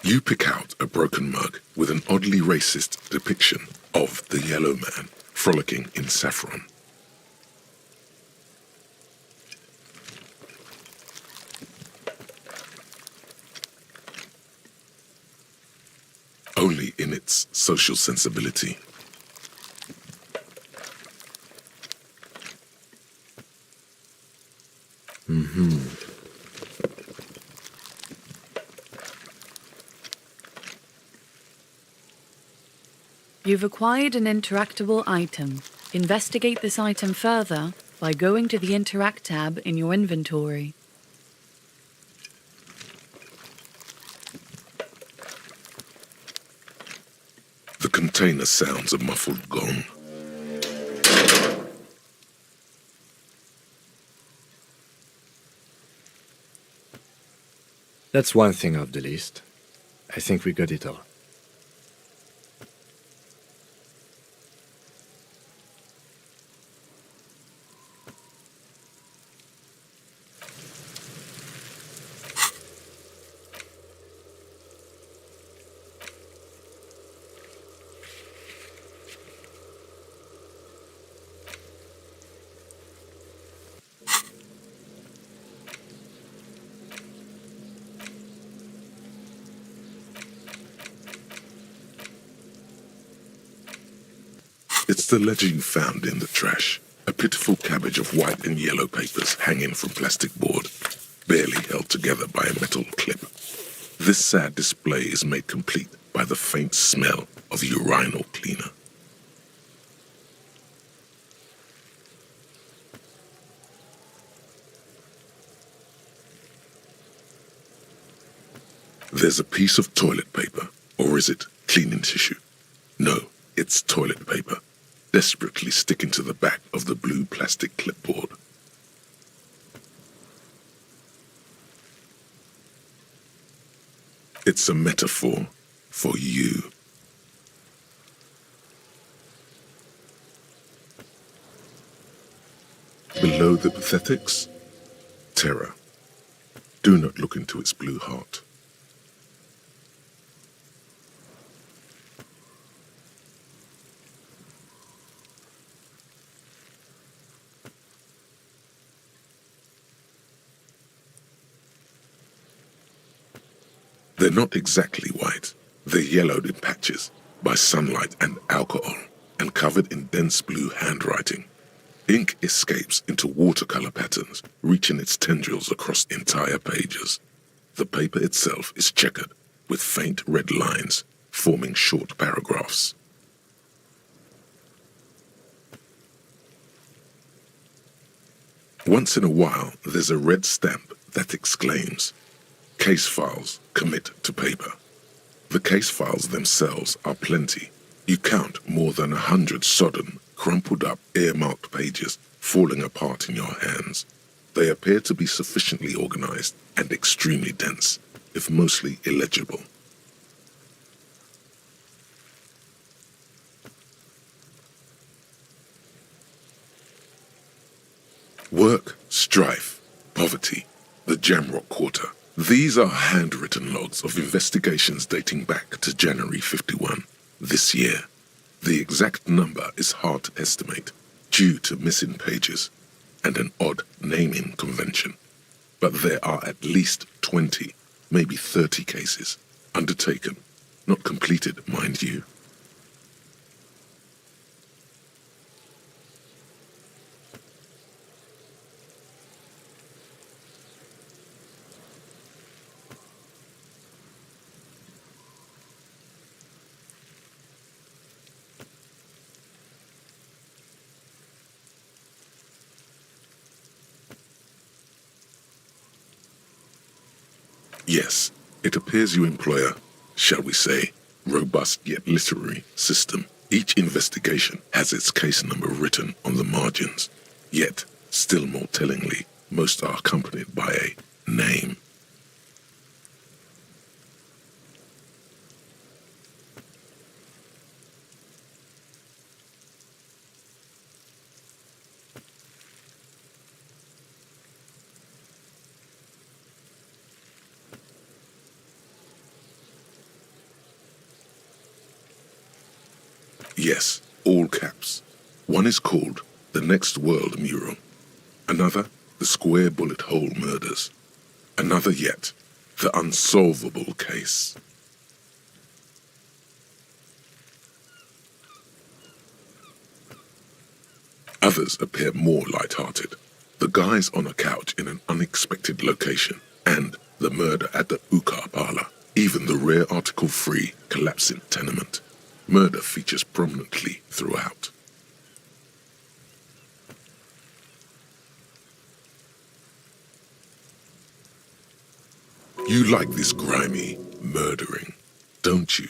You pick out a broken mug with an oddly racist depiction of the yellow man frolicking in saffron. Only in its social sensibility. You've acquired an interactable item. Investigate this item further by going to the Interact tab in your inventory. The container sounds a muffled gong. That's one thing off the list. I think we got it all. It's the ledger you found in the trash. A pitiful cabbage of white and yellow papers hanging from plastic board, barely held together by a metal clip. This sad display is made complete by the faint smell of urinal cleaner. There's a piece of toilet paper, or is it cleaning tissue? No, it's toilet paper, desperately sticking to the back of the blue plastic clipboard. It's a metaphor for you. Below the pathetics, terror. Do not look into its blue heart. They're not exactly white. They're yellowed in patches by sunlight and alcohol and covered in dense blue handwriting. Ink escapes into watercolor patterns, reaching its tendrils across entire pages. The paper itself is checkered with faint red lines forming short paragraphs. Once in a while, there's a red stamp that exclaims, "Case files, commit to paper." The case files themselves are plenty. You count more than 100 sodden, crumpled up, earmarked pages falling apart in your hands. They appear to be sufficiently organized and extremely dense, if mostly illegible. Work, strife, poverty, the Jamrock Quarter. These are handwritten logs of investigations dating back to January 51, this year. The exact number is hard to estimate due to missing pages and an odd naming convention. But there are at least 20, maybe 30 cases undertaken, not completed, mind you. Yes, it appears you employ a, shall we say, robust yet literary system. Each investigation has its case number written on the margins. Yet, still more tellingly, most are accompanied by a name. Yes, all caps. One is called The Next World Mural. Another, The Square Bullet Hole Murders. Another yet, The Unsolvable Case. Others appear more light-hearted. The guys on a couch in an unexpected location, and the murder at the Ukar parlor. Even the rare article-free collapsing tenement. Murder features prominently throughout. You like this grimy murdering, don't you?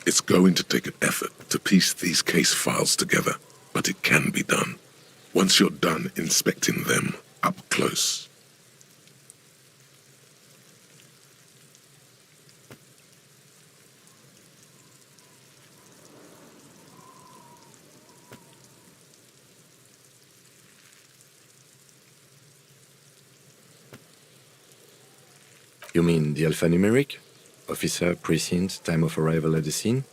It's going to take an effort to piece these case files together, but it can be done. Once you're done inspecting them up close. You mean the alphanumeric? Officer, precinct, time of arrival at the scene?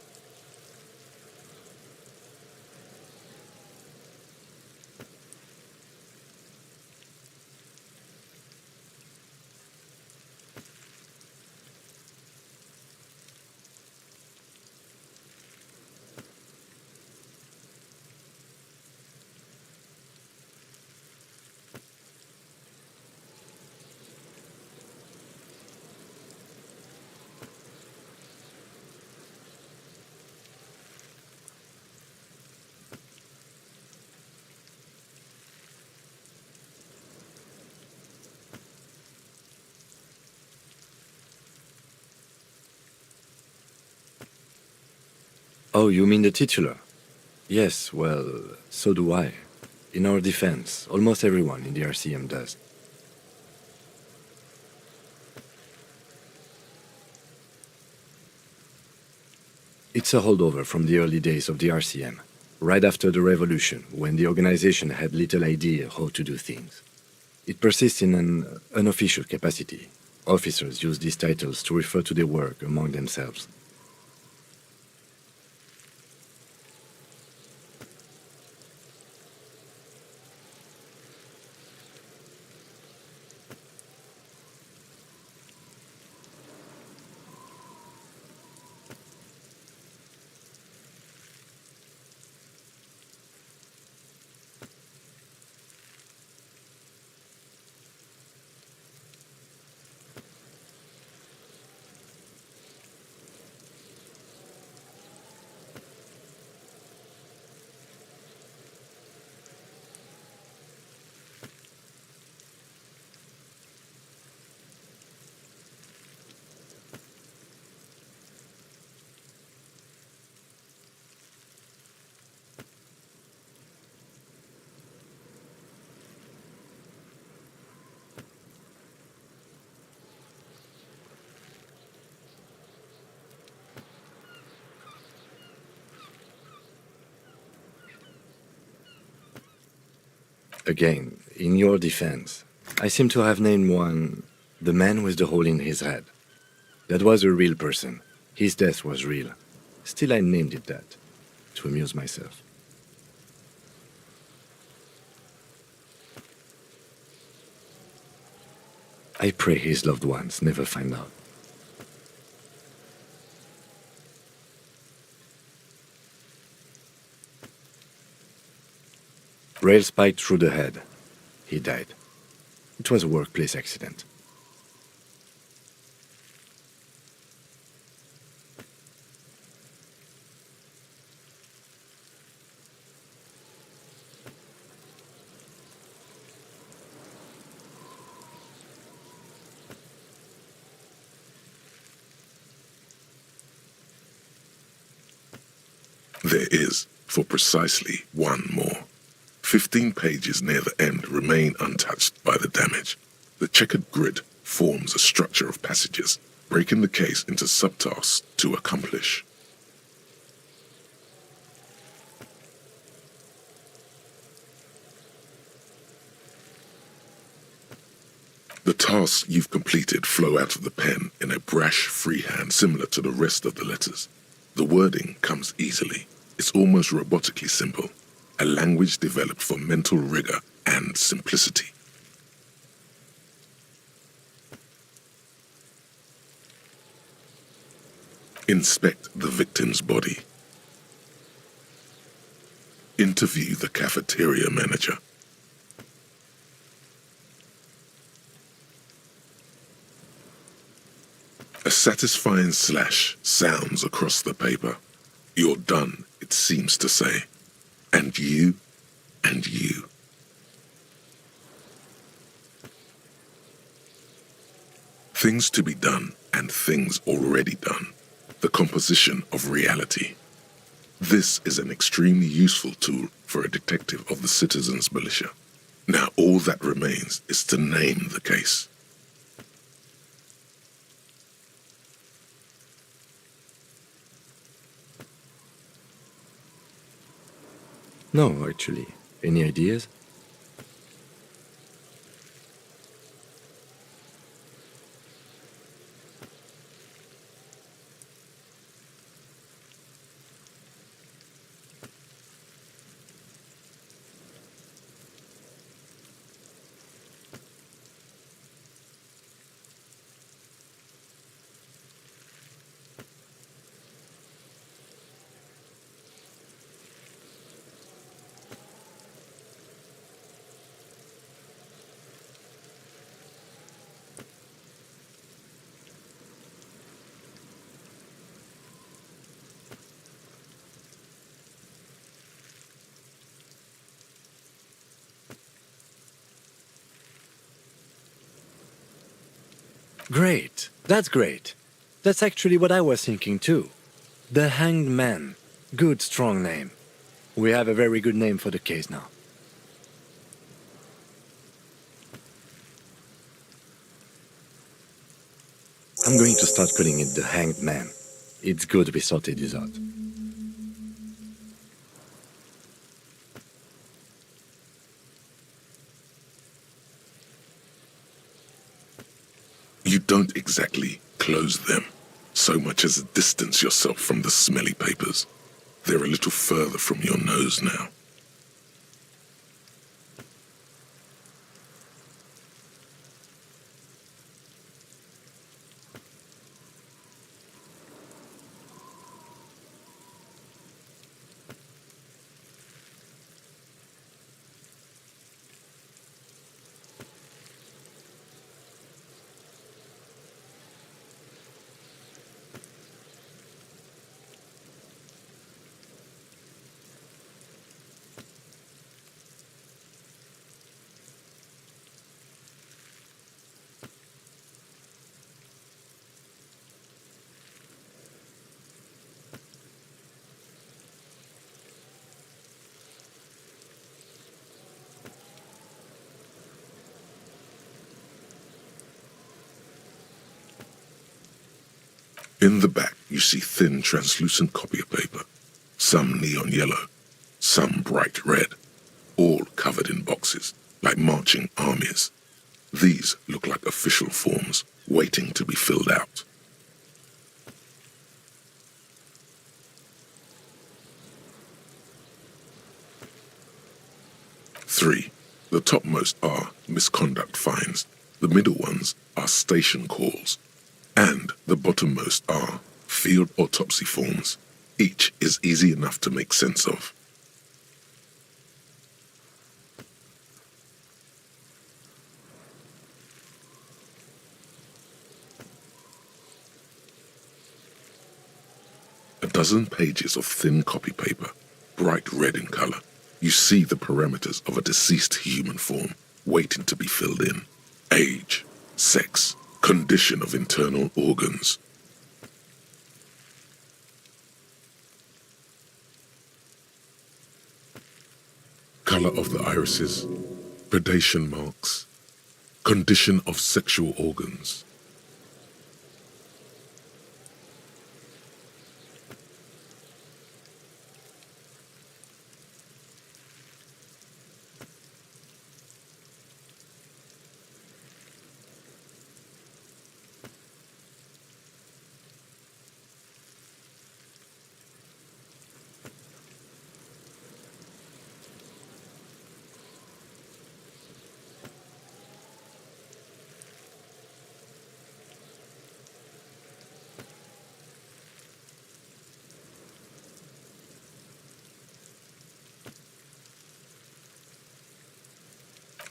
Oh, you mean the titular? Yes, well, so do I. In our defense, almost everyone in the RCM does. It's a holdover from the early days of the RCM, right after the revolution, when the organization had little idea how to do things. It persists in an unofficial capacity. Officers use these titles to refer to their work among themselves. Again, in your defense, I seem to have named one the man with the hole in his head. That was a real person. His death was real. Still, I named it that, to amuse myself. I pray his loved ones never find out. Rail spiked through the head. He died. It was a workplace accident. There is, for precisely one more. 15 pages near the end remain untouched by the damage. The checkered grid forms a structure of passages, breaking the case into subtasks to accomplish. The tasks you've completed flow out of the pen in a brash freehand similar to the rest of the letters. The wording comes easily. It's almost robotically simple. A language developed for mental rigor and simplicity. Inspect the victim's body. Interview the cafeteria manager. A satisfying slash sounds across the paper. You're done, it seems to say. And you, and you. Things to be done and things already done. The composition of reality. This is an extremely useful tool for a detective of the citizens' militia. Now all that remains is to name the case. No, actually. Any ideas? Great. That's great. That's actually what I was thinking too. The Hanged Man. Good, strong name. We have a very good name for the case now. I'm going to start calling it the Hanged Man. It's good we sorted this out. You don't exactly close them, so much as distance yourself from the smelly papers. They're a little further from your nose now. In the back, you see thin, translucent copy of paper. Some neon yellow, some bright red, all covered in boxes, like marching armies. These look like official forms, waiting to be filled out. Three. The topmost are misconduct fines. The middle ones are station calls. And the bottommost are field autopsy forms. Each is easy enough to make sense of. A dozen pages of thin copy paper, bright red in color. You see the parameters of a deceased human form waiting to be filled in. Age, sex, condition of internal organs. Color of the irises, predation marks, condition of sexual organs.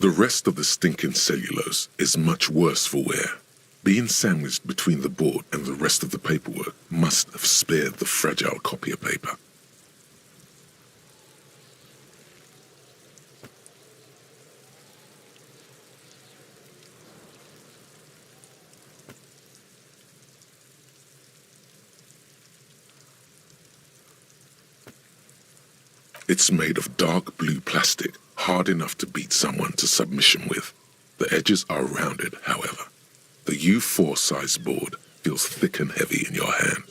The rest of the stinking cellulose is much worse for wear. Being sandwiched between the board and the rest of the paperwork must have spared the fragile copier paper. It's made of dark blue plastic, hard enough to beat someone to submission with. The edges are rounded, however. The U4 size board feels thick and heavy in your hand.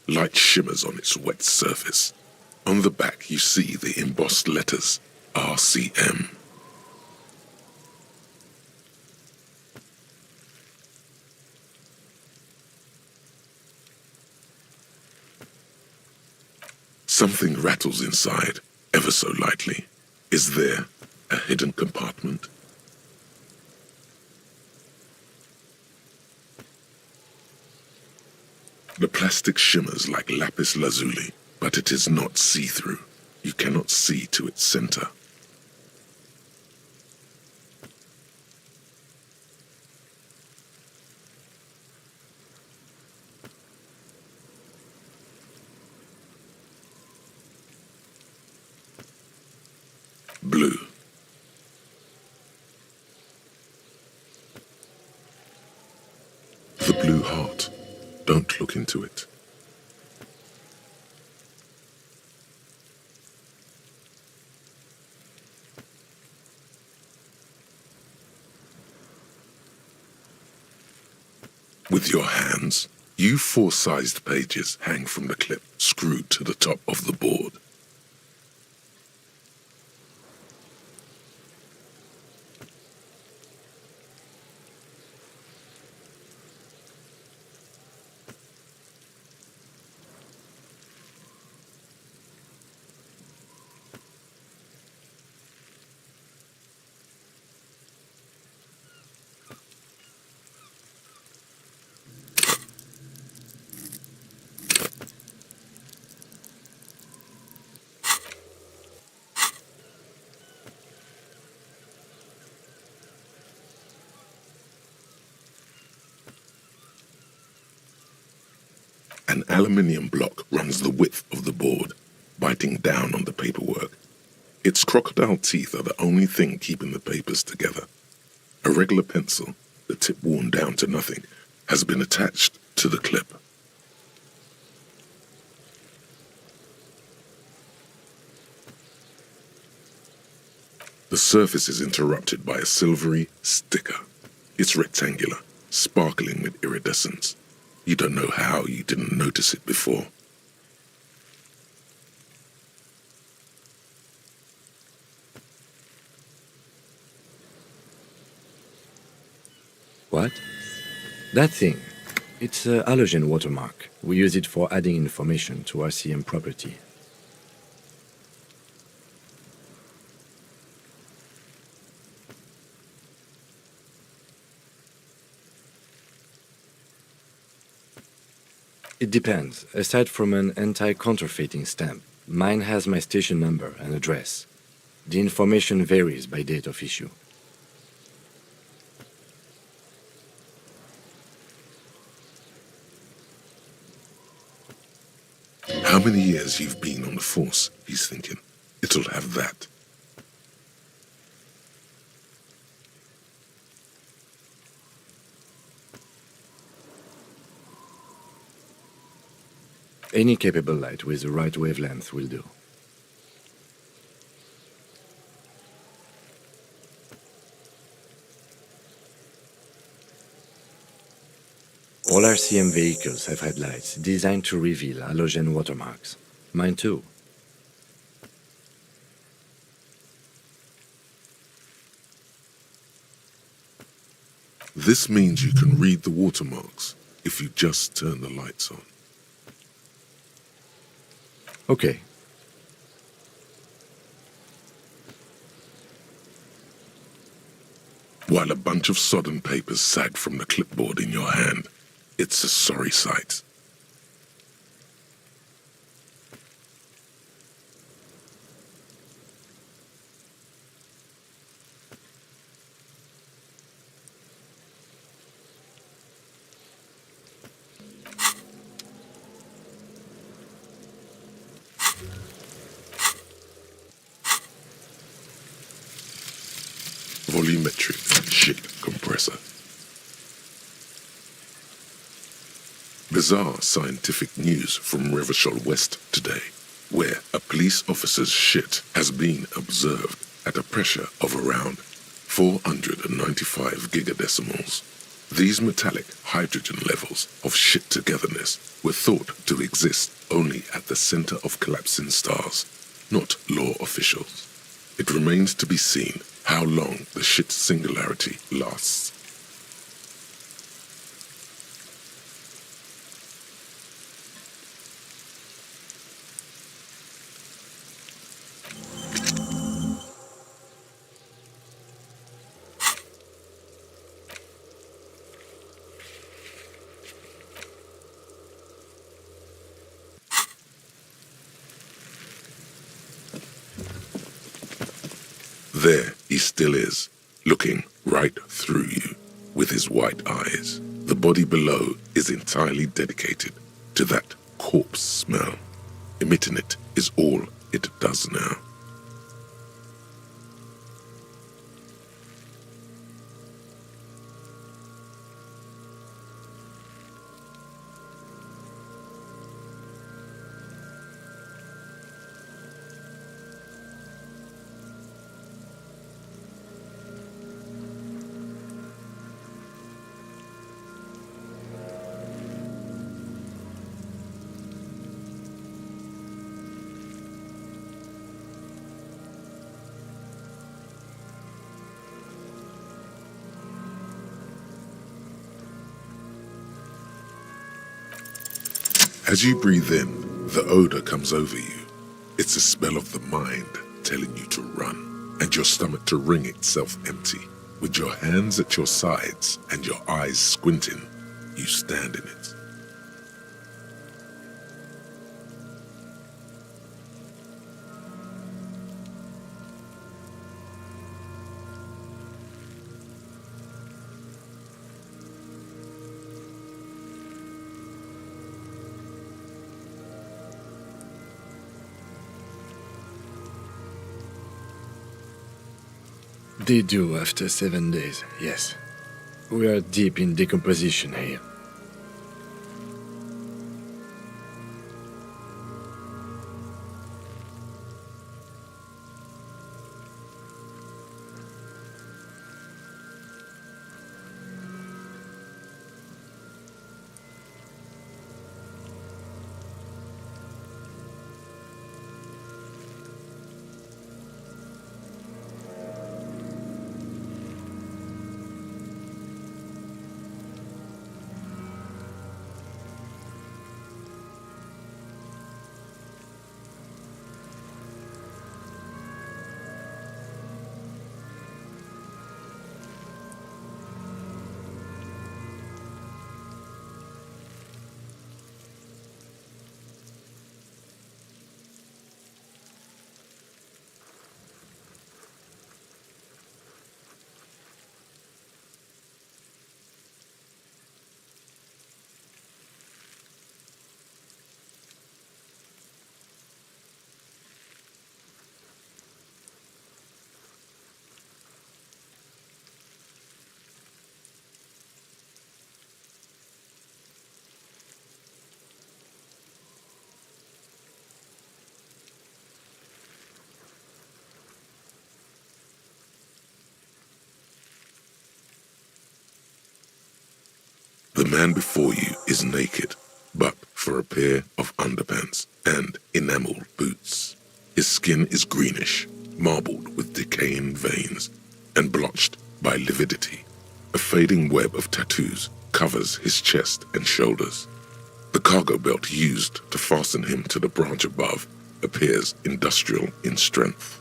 Light shimmers on its wet surface. On the back you see the embossed letters, RCM. Something rattles inside, ever so lightly. Is there a hidden compartment? The plastic shimmers like lapis lazuli, but it is not see-through. You cannot see to its center. Blue. The blue heart. Don't look into it. With your hands, you 4-sized pages hang from the clip screwed to the top of the board. An aluminium block runs the width of the board, biting down on the paperwork. Its crocodile teeth are the only thing keeping the papers together. A regular pencil, the tip worn down to nothing, has been attached to the clip. The surface is interrupted by a silvery sticker. It's rectangular, sparkling with iridescence. You don't know how you didn't notice it before. What? That thing. It's a halogen watermark. We use it for adding information to RCM property. It depends. Aside from an anti-counterfeiting stamp, mine has my station number and address. The information varies by date of issue. How many years you've been on the force, he's thinking. It'll have that. Any capable light with the right wavelength will do. All RCM vehicles have headlights designed to reveal halogen watermarks. Mine too. This means you can read the watermarks if you just turn the lights on. Okay. While a bunch of sodden papers sag from the clipboard in your hand, it's a sorry sight. Volumetric shit compressor. Bizarre scientific news from Revachol West today, where a police officer's shit has been observed at a pressure of around 495 gigadecimals. These metallic hydrogen levels of shit togetherness were thought to exist only at the center of collapsing stars, not law officials. It remains to be seen how long the shit singularity lasts. There he still is, looking right through you with his white eyes. The body below is entirely dedicated to that corpse smell. Emitting it is all it does now. As you breathe in, the odor comes over you. It's a smell of the mind telling you to run, and your stomach to wring itself empty. With your hands at your sides and your eyes squinting, you stand in it. They do after 7 days, yes. We are deep in decomposition here. The man before you is naked, but for a pair of underpants and enameled boots. His skin is greenish, marbled with decaying veins, and blotched by lividity. A fading web of tattoos covers his chest and shoulders. The cargo belt used to fasten him to the branch above appears industrial in strength.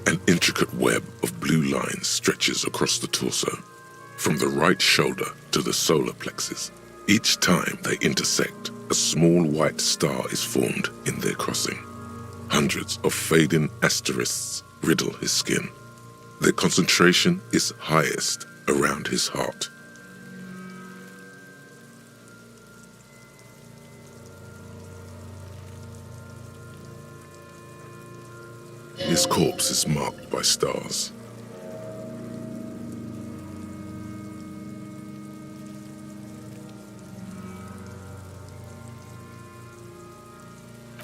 An intricate web of blue lines stretches across the torso, from the right shoulder to the solar plexus. Each time they intersect, a small white star is formed in their crossing. Hundreds of fading asterisks riddle his skin. Their concentration is highest around his heart. His corpse is marked by stars.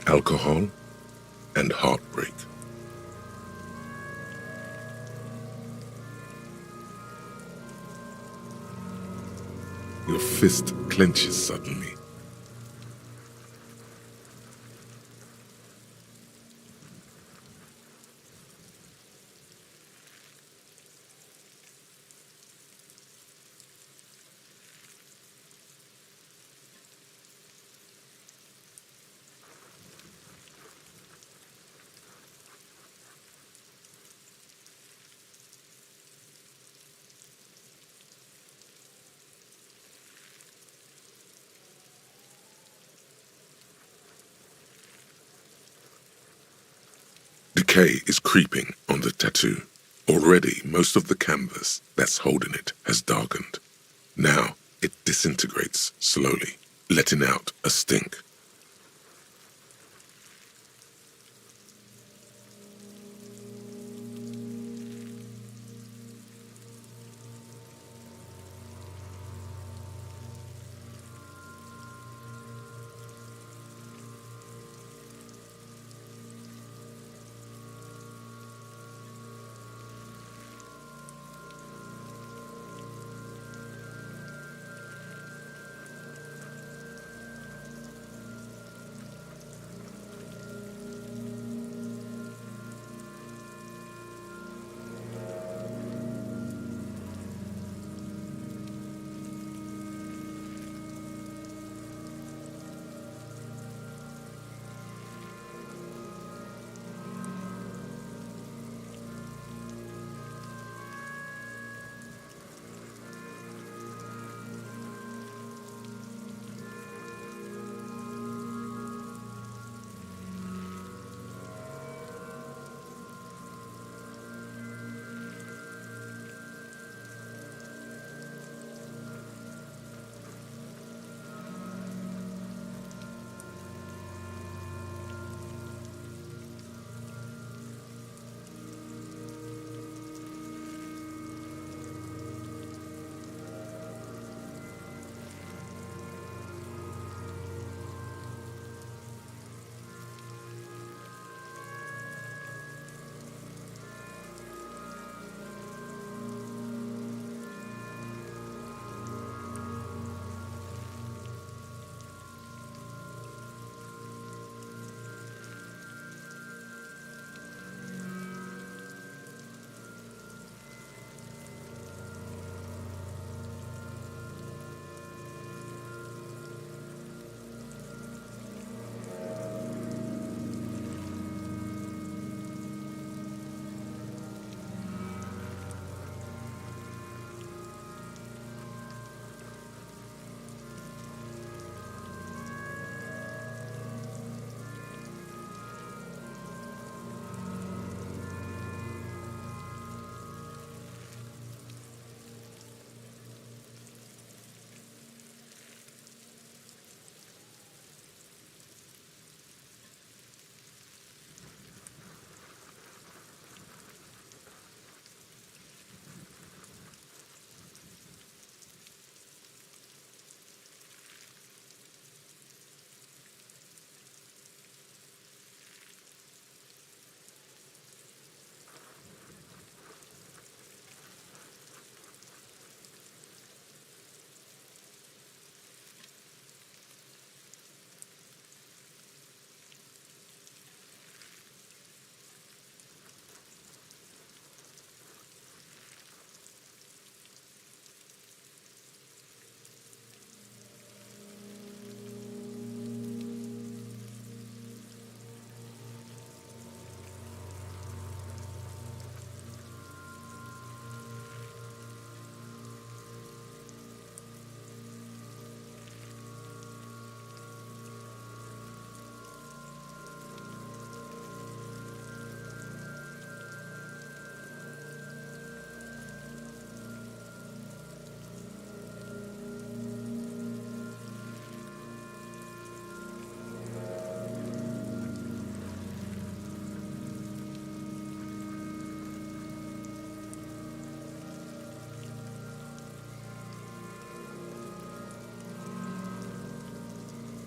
Alcohol and heartbreak. Your fist clenches suddenly. Decay is creeping on the tattoo. Already, most of the canvas that's holding it has darkened. Now, it disintegrates slowly, letting out a stink.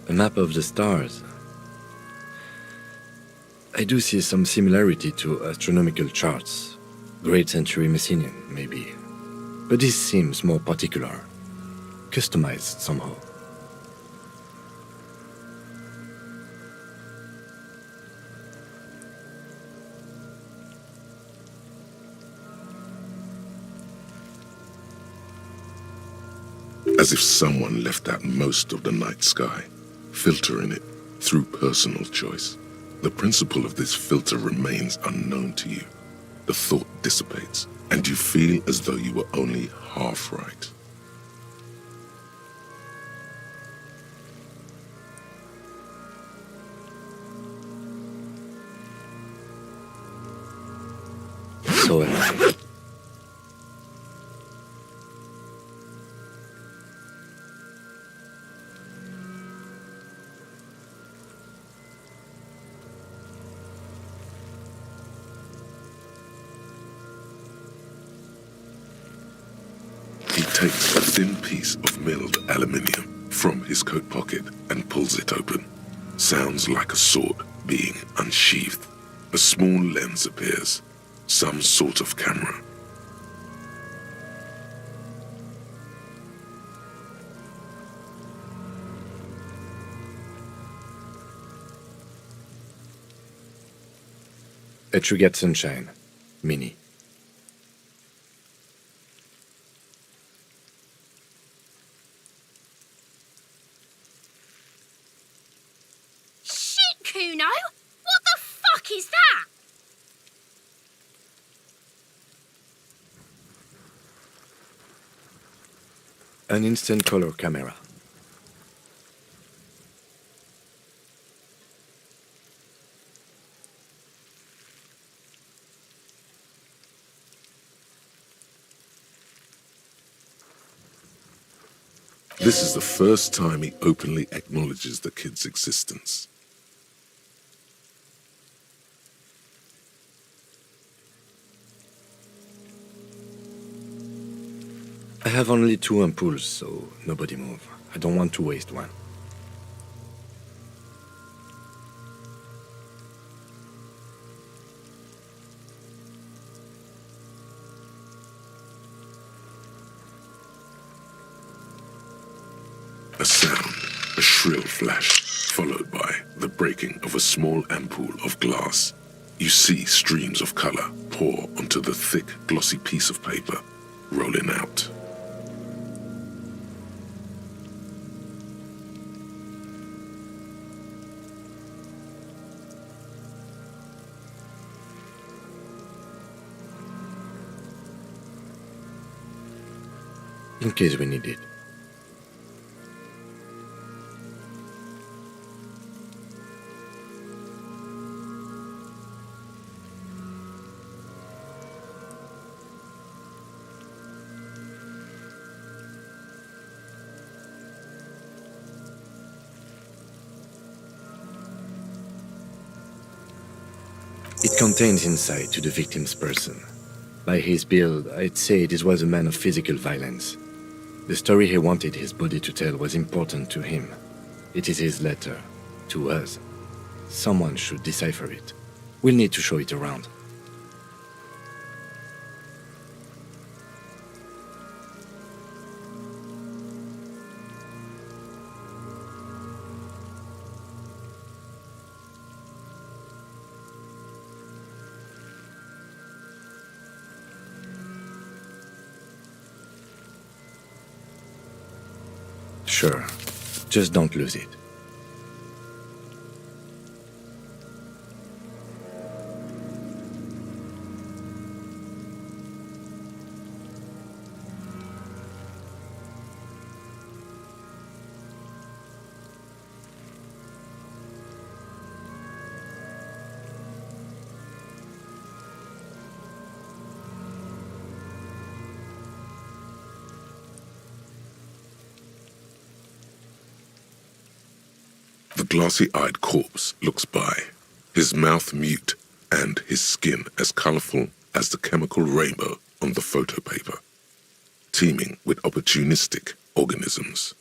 A map of the stars. I do see some similarity to astronomical charts. Great century Messinian, maybe. But this seems more particular. Customized somehow. As if someone left out most of the night sky, filtering it through personal choice. The principle of this filter remains unknown to you. The thought dissipates, and you feel as though you were only half right. He takes a thin piece of milled aluminium from his coat pocket and pulls it open. Sounds like a sword being unsheathed. A small lens appears, some sort of camera. It should get sunshine. Mini. Shit, Kuno! What the fuck is that? An instant color camera. This is the first time he openly acknowledges the kid's existence. I have only 2 ampoules, so nobody move. I don't want to waste one. A sound, a shrill flash, followed by the breaking of a small ampoule of glass. You see streams of color pour onto the thick, glossy piece of paper, rolling out. In case we need it. It contains insight to the victim's person. By his build, I'd say this was a man of physical violence. The story he wanted his body to tell was important to him. It is his letter, to us. Someone should decipher it. We'll need to show it around. Sure. Just don't lose it. The glassy-eyed corpse looks by, his mouth mute and his skin as colorful as the chemical rainbow on the photo paper, teeming with opportunistic organisms.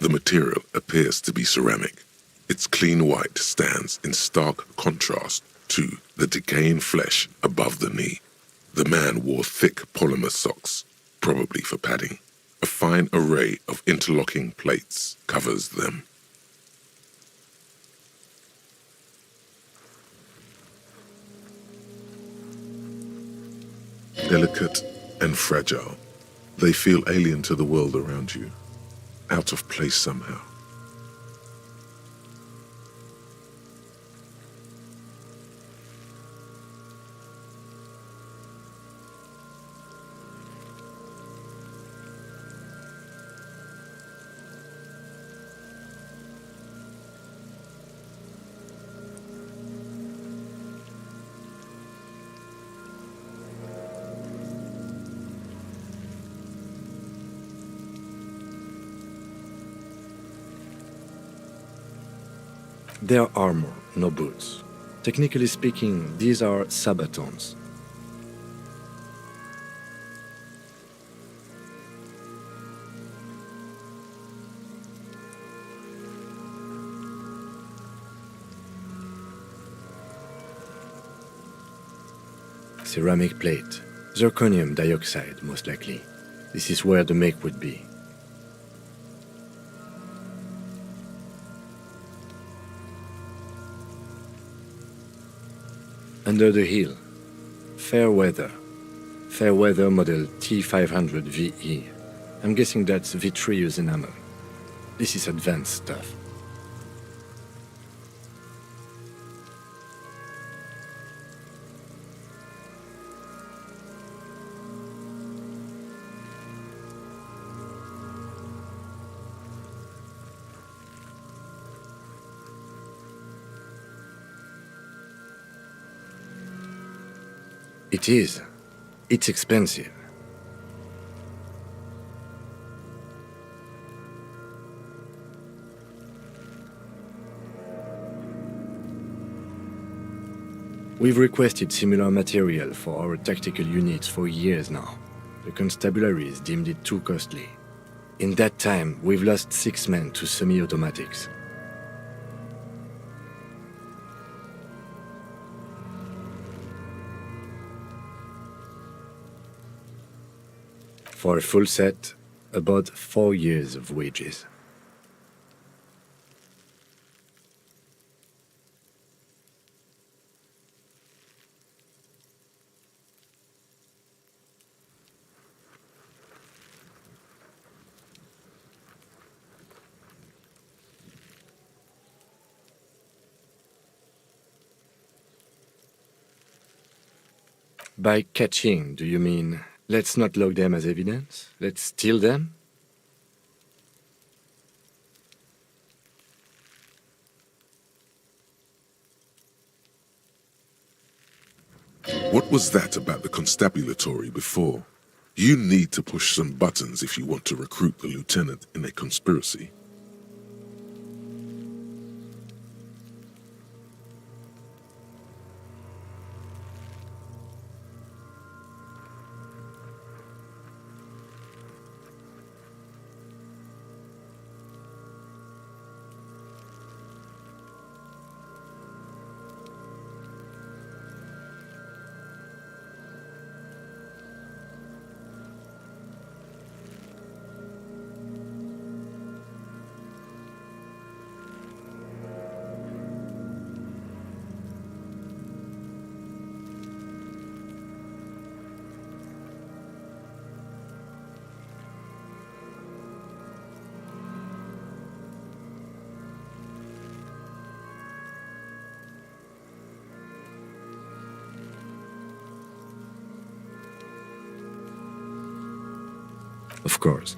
The material appears to be ceramic. Its clean white stands in stark contrast to the decaying flesh above the knee. The man wore thick polymer socks, probably for padding. A fine array of interlocking plates covers them. Delicate and fragile, they feel alien to the world around you, out of place somehow. They're armor, no boots. Technically speaking, these are sabatons. Ceramic plate. Zirconium dioxide, most likely. This is where the make would be. Under the hill. Fair weather. Fair weather model T500 VE. I'm guessing that's vitreous enamel. This is advanced stuff. It is. It's expensive. We've requested similar material for our tactical units for years now. The constabularies deemed it too costly. In that time, we've lost 6 men to semi-automatics. For a full set, about 4 years of wages. By catching, do you mean let's not log them as evidence? Let's steal them? What was that about the constabulatory before? You need to push some buttons if you want to recruit the lieutenant in a conspiracy. Of course.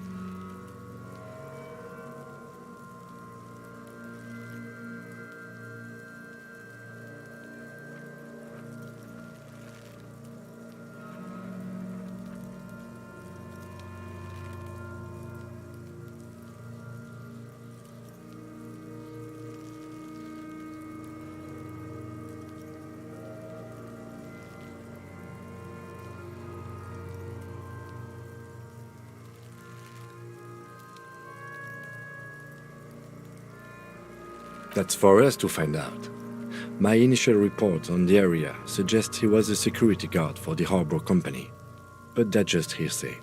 That's for us to find out. My initial report on the area suggests he was a security guard for the harbor company, but that's just hearsay.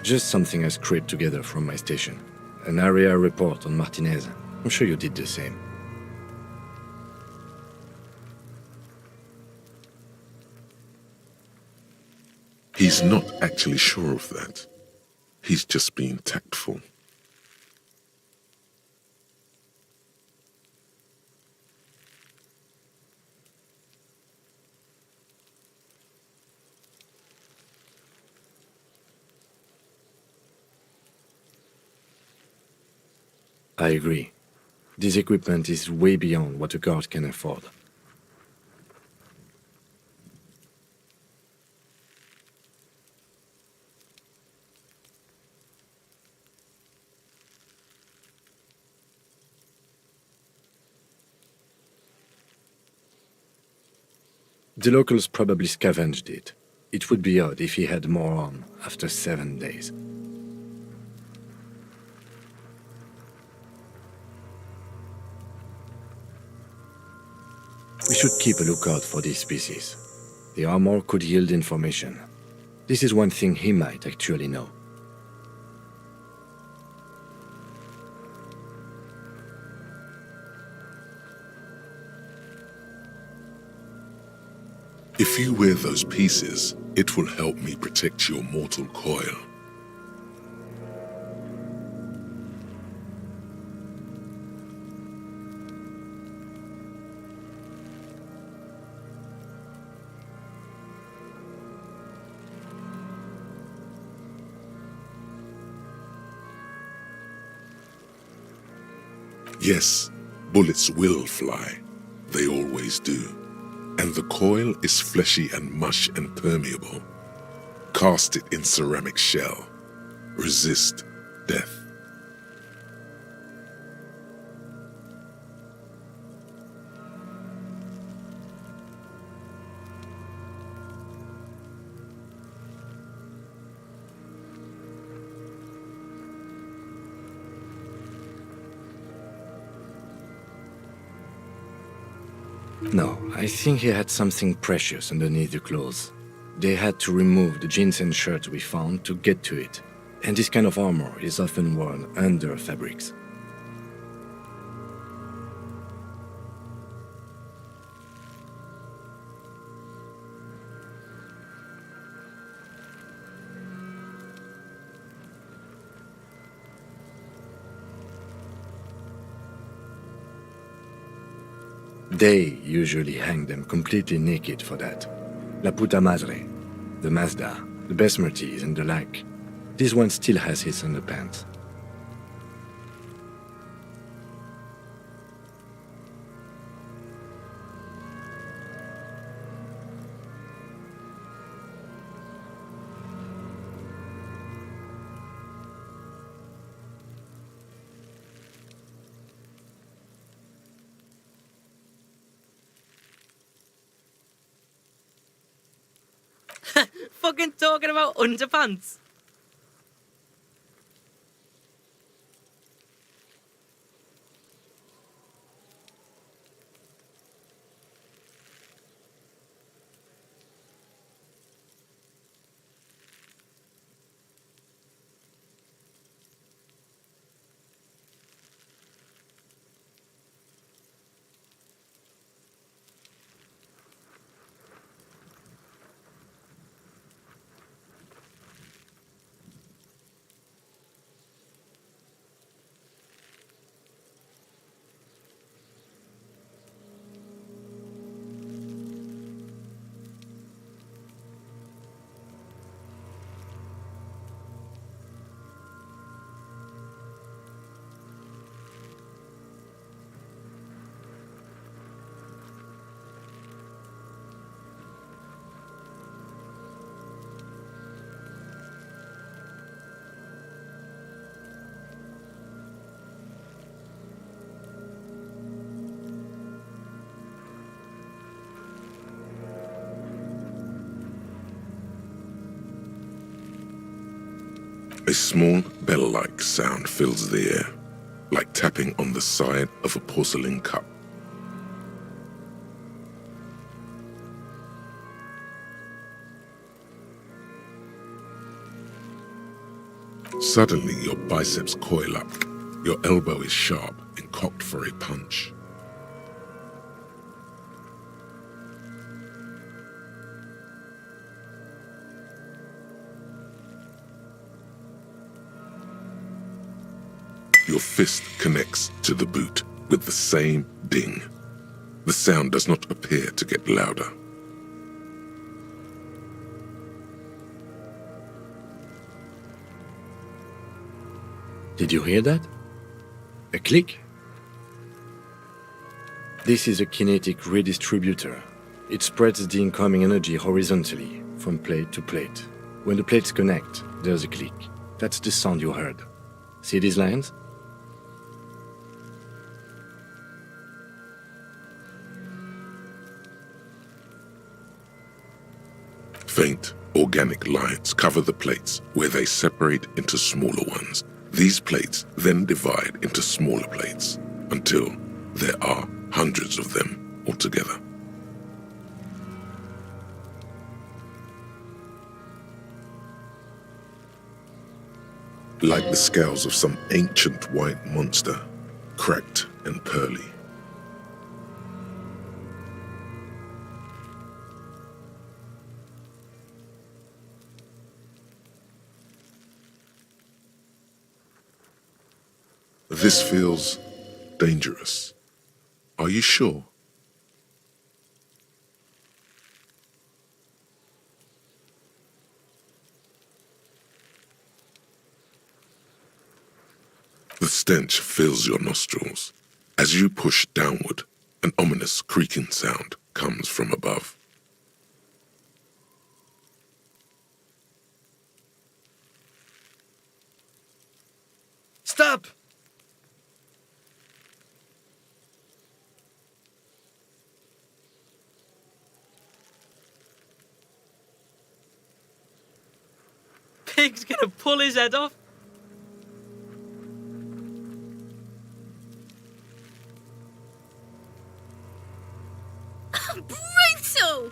Just something I scraped together from my station. An area report on Martinez. I'm sure you did the same. He's not actually sure of that. He's just being tactful. I agree. This equipment is way beyond what a guard can afford. The locals probably scavenged it. It would be odd if he had more on after 7 days. We should keep a lookout for these species. The armor could yield information. This is one thing he might actually know. If you wear those pieces, it will help me protect your mortal coil. Yes, bullets will fly. They always do. And the coil is fleshy and mush and permeable. Cast it in ceramic shell. Resist death. No, I think he had something precious underneath the clothes. They had to remove the jeans and shirts we found to get to it, and this kind of armor is often worn under fabrics. They usually hang them completely naked for that. La puta madre, the Mazda, the Besmerties and the like. This one still has his underpants. Fucking talking about underpants. A small bell-like sound fills the air, like tapping on the side of a porcelain cup. Suddenly, your biceps coil up. Your elbow is sharp and cocked for a punch. Your fist connects to the boot with the same ding. The sound does not appear to get louder. Did you hear that? A click? This is a kinetic redistributor. It spreads the incoming energy horizontally from plate to plate. When the plates connect, there's a click. That's the sound you heard. See these lines? Faint, organic lines cover the plates where they separate into smaller ones. These plates then divide into smaller plates until there are hundreds of them altogether. Like the scales of some ancient white monster, cracked and pearly. This feels dangerous. Are you sure? The stench fills your nostrils. As you push downward, an ominous creaking sound comes from above. Stop! Pig's gonna pull his head off. Brutal!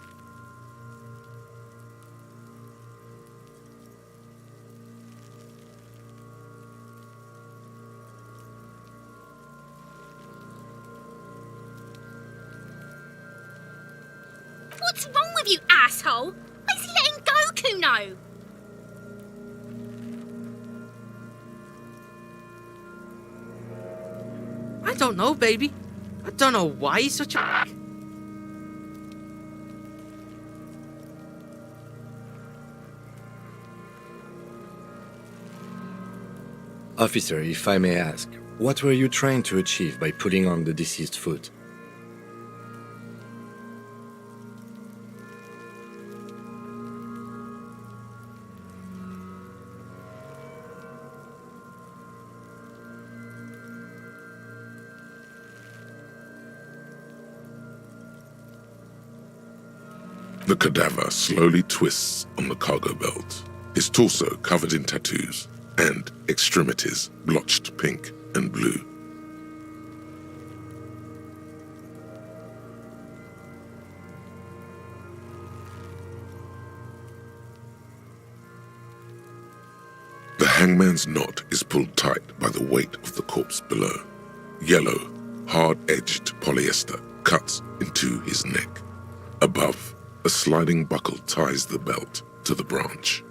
What's wrong with you, asshole? Why is he letting go, Kuno? I don't know, baby. I don't know why he's such a... Officer, if I may ask, what were you trying to achieve by pulling on the deceased foot? The cadaver slowly twists on the cargo belt, his torso covered in tattoos, and extremities blotched pink and blue. The hangman's knot is pulled tight by the weight of the corpse below. Yellow, hard-edged polyester cuts into his neck. Above, a sliding buckle ties the belt to the branch.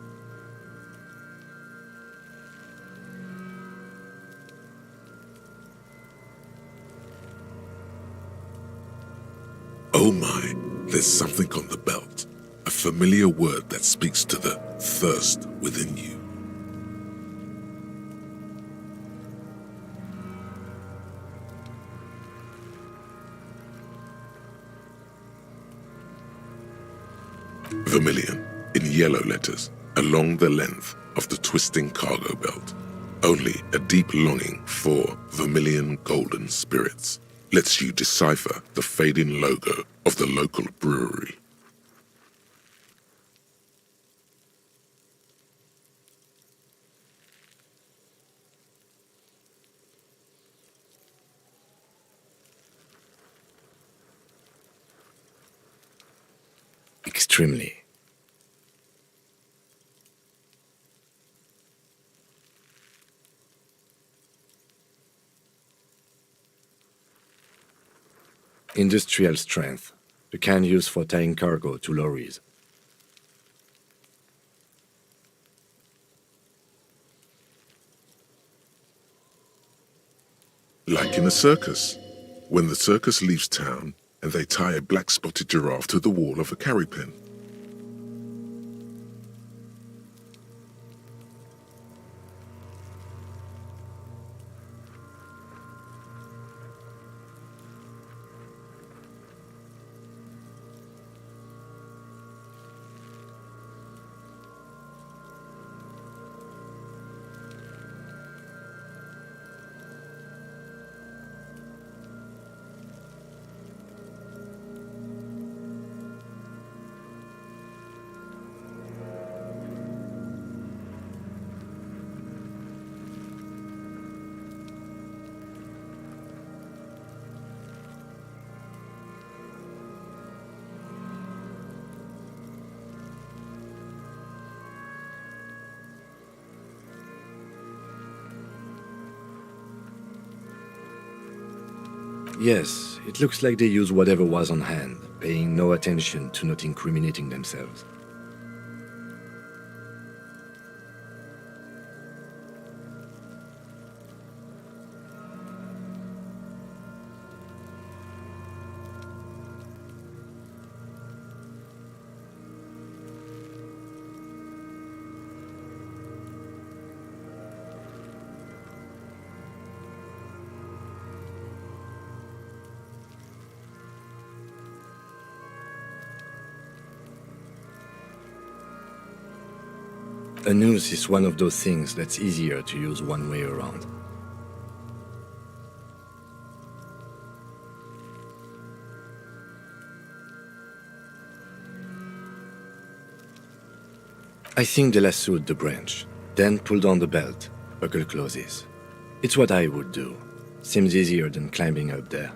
Oh my, there's something on the belt. A familiar word that speaks to the thirst within you. Vermilion, in yellow letters, along the length of the twisting cargo belt. Only a deep longing for vermilion golden spirits lets you decipher the fading logo of the local brewery. Extremely. Industrial strength, the kind used for tying cargo to lorries. Like in a circus, when the circus leaves town and they tie a black-spotted giraffe to the wall of a carry pen. Yes, it looks like they used whatever was on hand, paying no attention to not incriminating themselves. A noose is one of those things that's easier to use one way around. I think they lassoed the branch, then pulled on the belt, buckle closes. It's what I would do. Seems easier than climbing up there.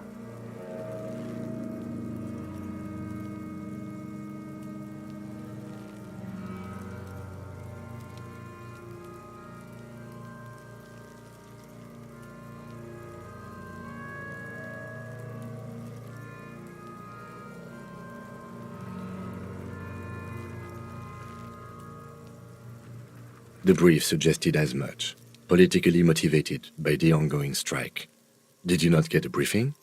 The brief suggested as much, politically motivated by the ongoing strike. Did you not get a briefing?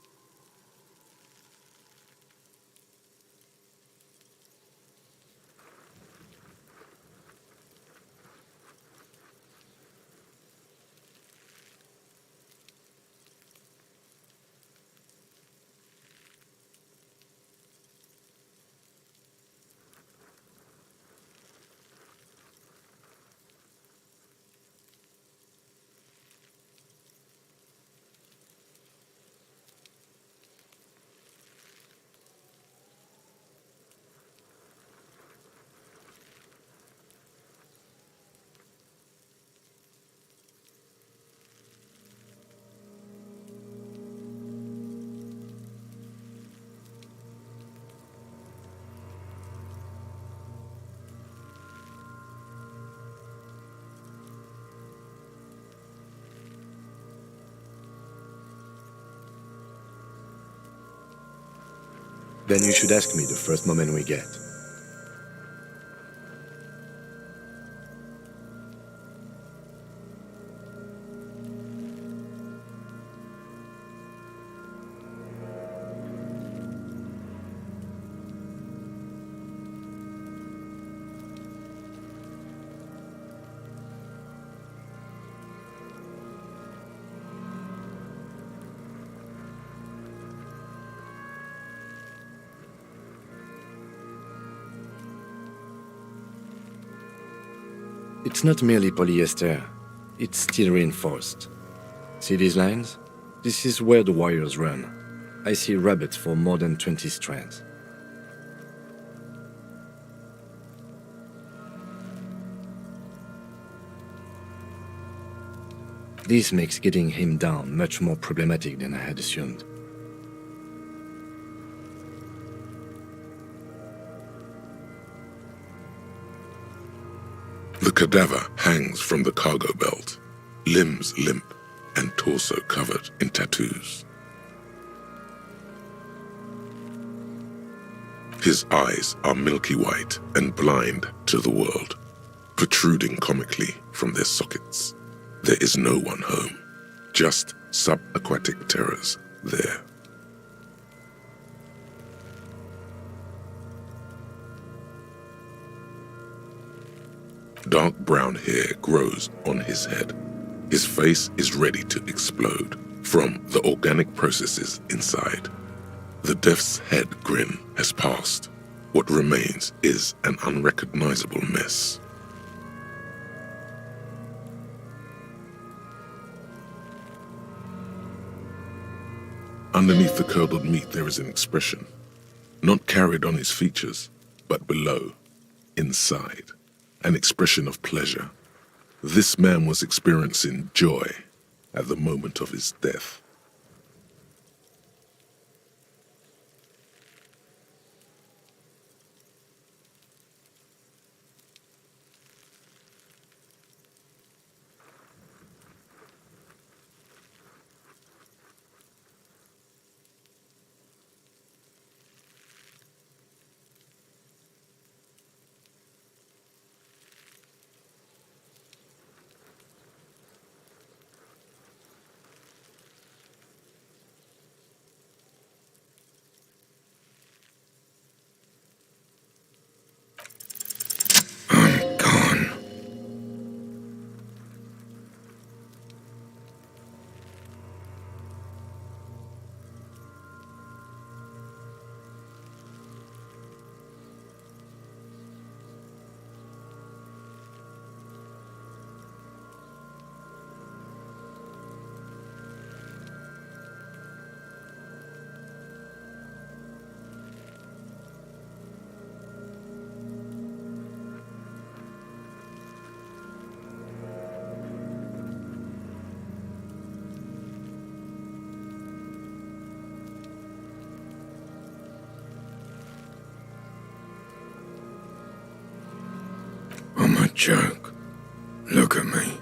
Then you should ask me the first moment we get. It's not merely polyester, it's steel reinforced. See these lines? This is where the wires run. I see rabbets for more than 20 strands. This makes getting him down much more problematic than I had assumed. The cadaver hangs from the cargo belt, limbs limp and torso covered in tattoos. His eyes are milky white and blind to the world, protruding comically from their sockets. There is no one home, just subaquatic terrors there. Dark brown hair grows on his head. His face is ready to explode from the organic processes inside. The death's head grin has passed. What remains is an unrecognizable mess. Underneath the curdled meat there is an expression, not carried on his features, but below, inside. An expression of pleasure. This man was experiencing joy at the moment of his death. joke. Look at me.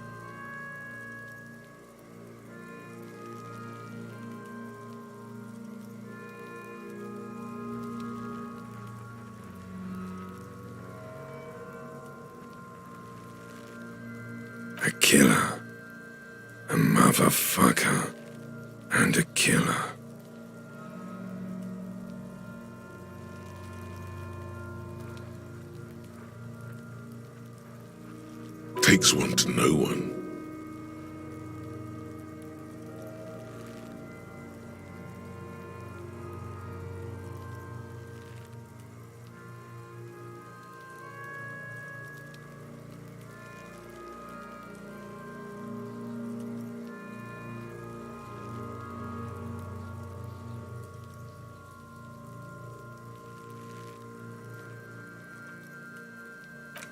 A killer. A motherfucker. And a killer. Takes one to know one.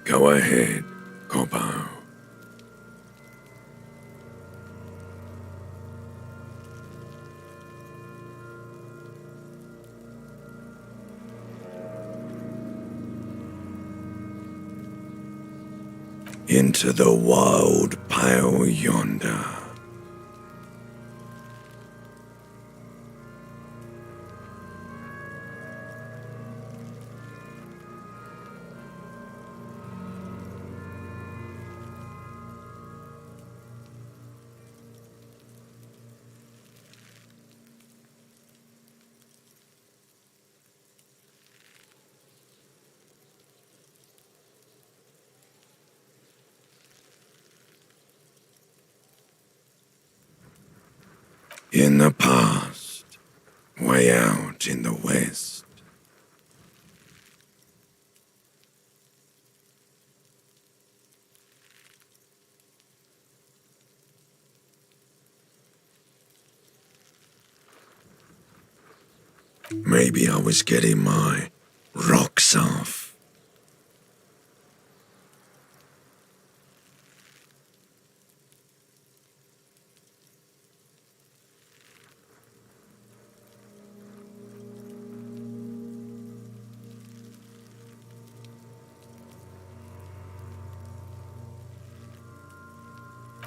Go ahead, Coppo. Into the wild pale yonder. In the past, way out in the west. Maybe I was getting my rocks off.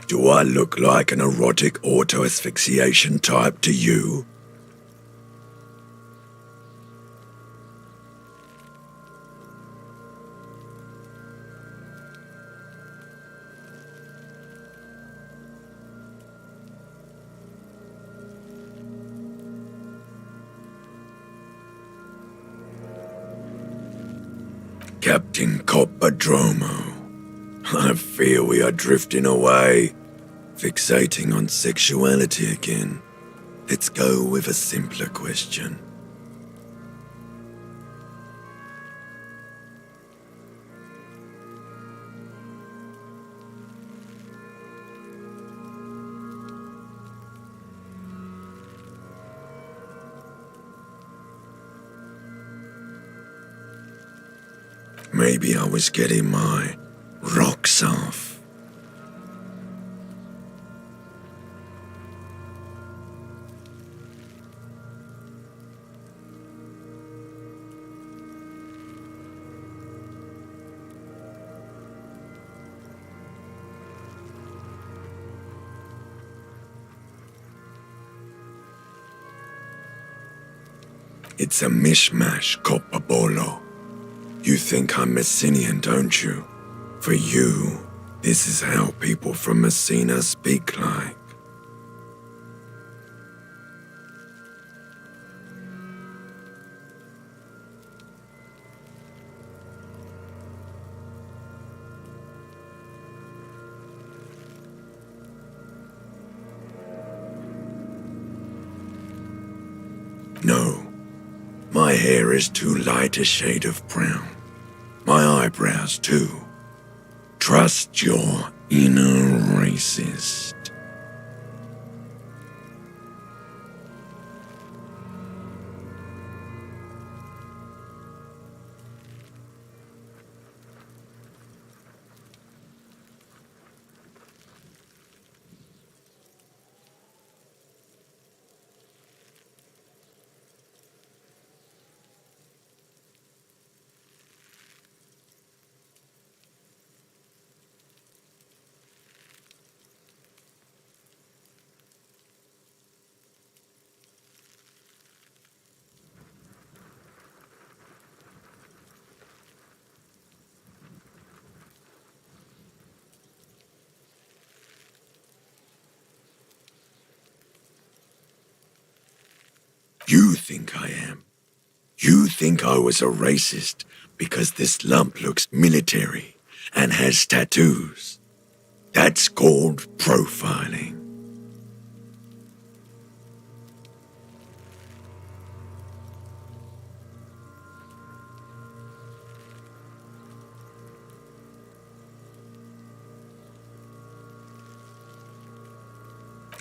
Do I look like an erotic auto-asphyxiation type to you? Captain Coppadromo, I fear we are drifting away, fixating on sexuality again. Let's go with a simpler question. Maybe I was getting my rocks off. It's a mishmash, Coppabolo. You think I'm Messinian, don't you? For you, this is how people from Messina speak like. No, my hair is too light a shade of brown. My eyebrows, too. Trust your inner racist. You think I am. You think I was a racist because this lump looks military and has tattoos. That's called profiling.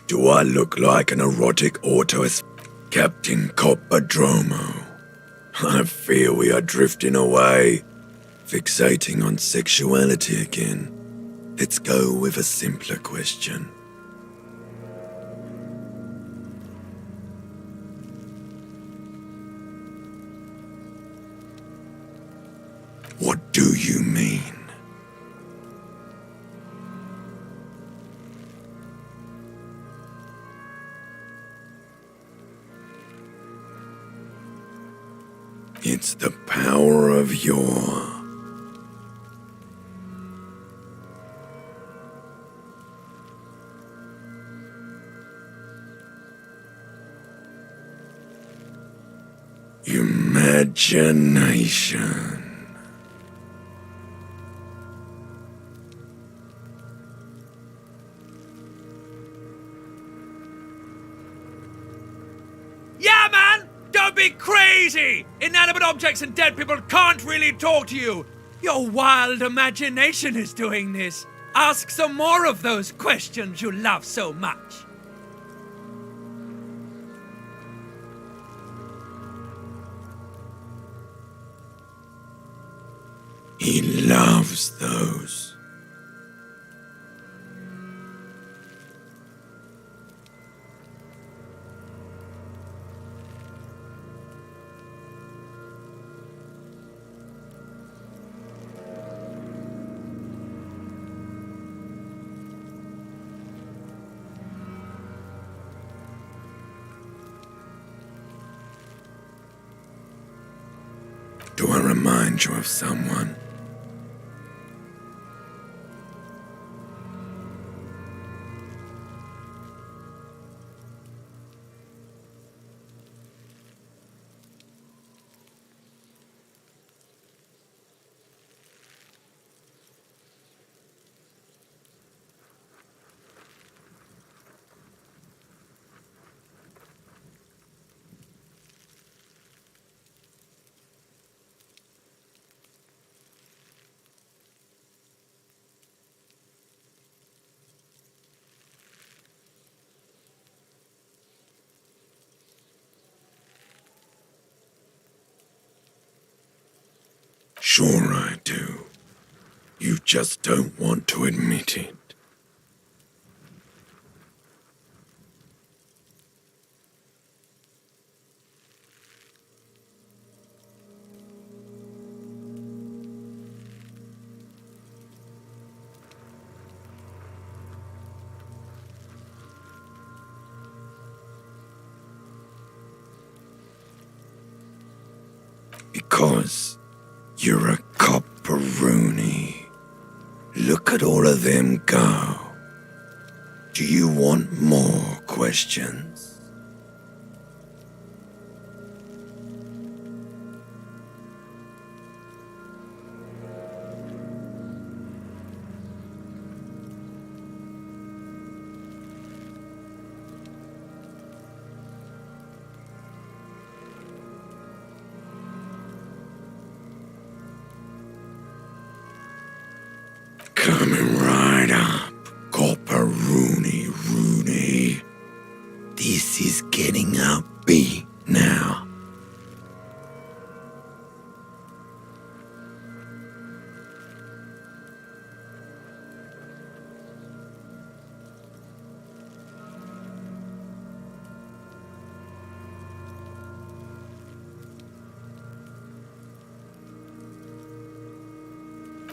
Do I look like an erotic autos, Captain Coppadromo? I fear we are drifting away, fixating on sexuality again. Let's go with a simpler question. What do you mean? It's the power of your... imagination. Yeah, man! Don't be crazy! Inanimate objects and dead people can't really talk to you! Your wild imagination is doing this. Ask some more of those questions you love so much. He loves those. Do I remind you of someone? Sure I do. You just don't want to admit it. Because you're a copperoonie. Look at all of them go. Do you want more questions? Coming right up, Copperoonie Rooney. This is getting upbeat now.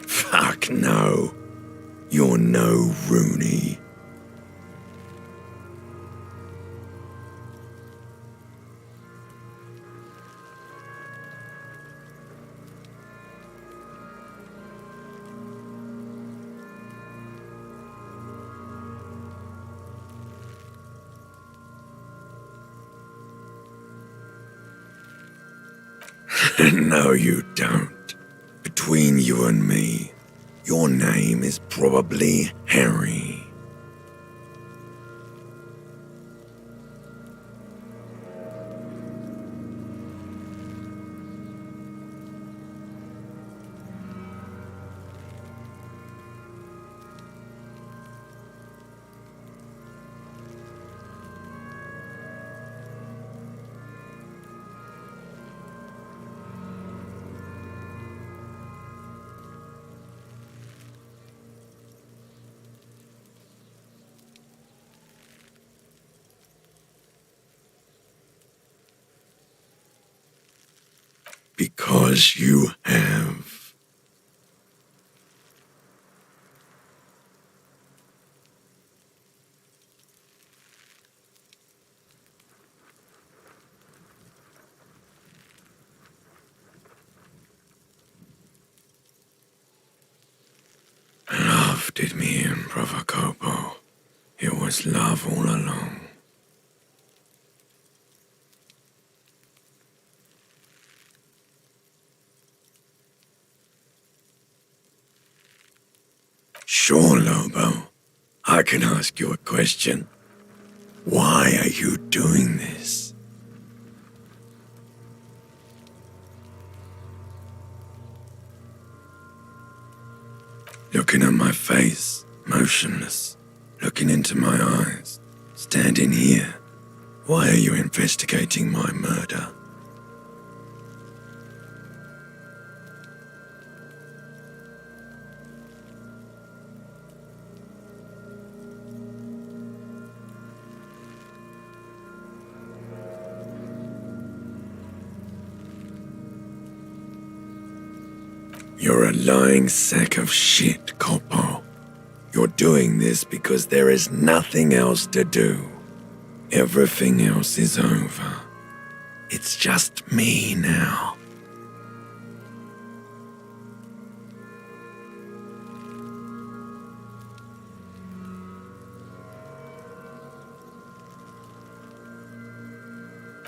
Fuck no. You're no Rooney. No, you don't. Between you and me, your name is probably Harry. Because you have. Love did me in, Brother Copo. It was love all along. Sure, Lobo. I can ask you a question. Why are you doing this? Looking at my face, motionless, looking into my eyes, standing here. Why are you investigating my murder? You're a lying sack of shit, Copo. You're doing this because there is nothing else to do. Everything else is over. It's just me now.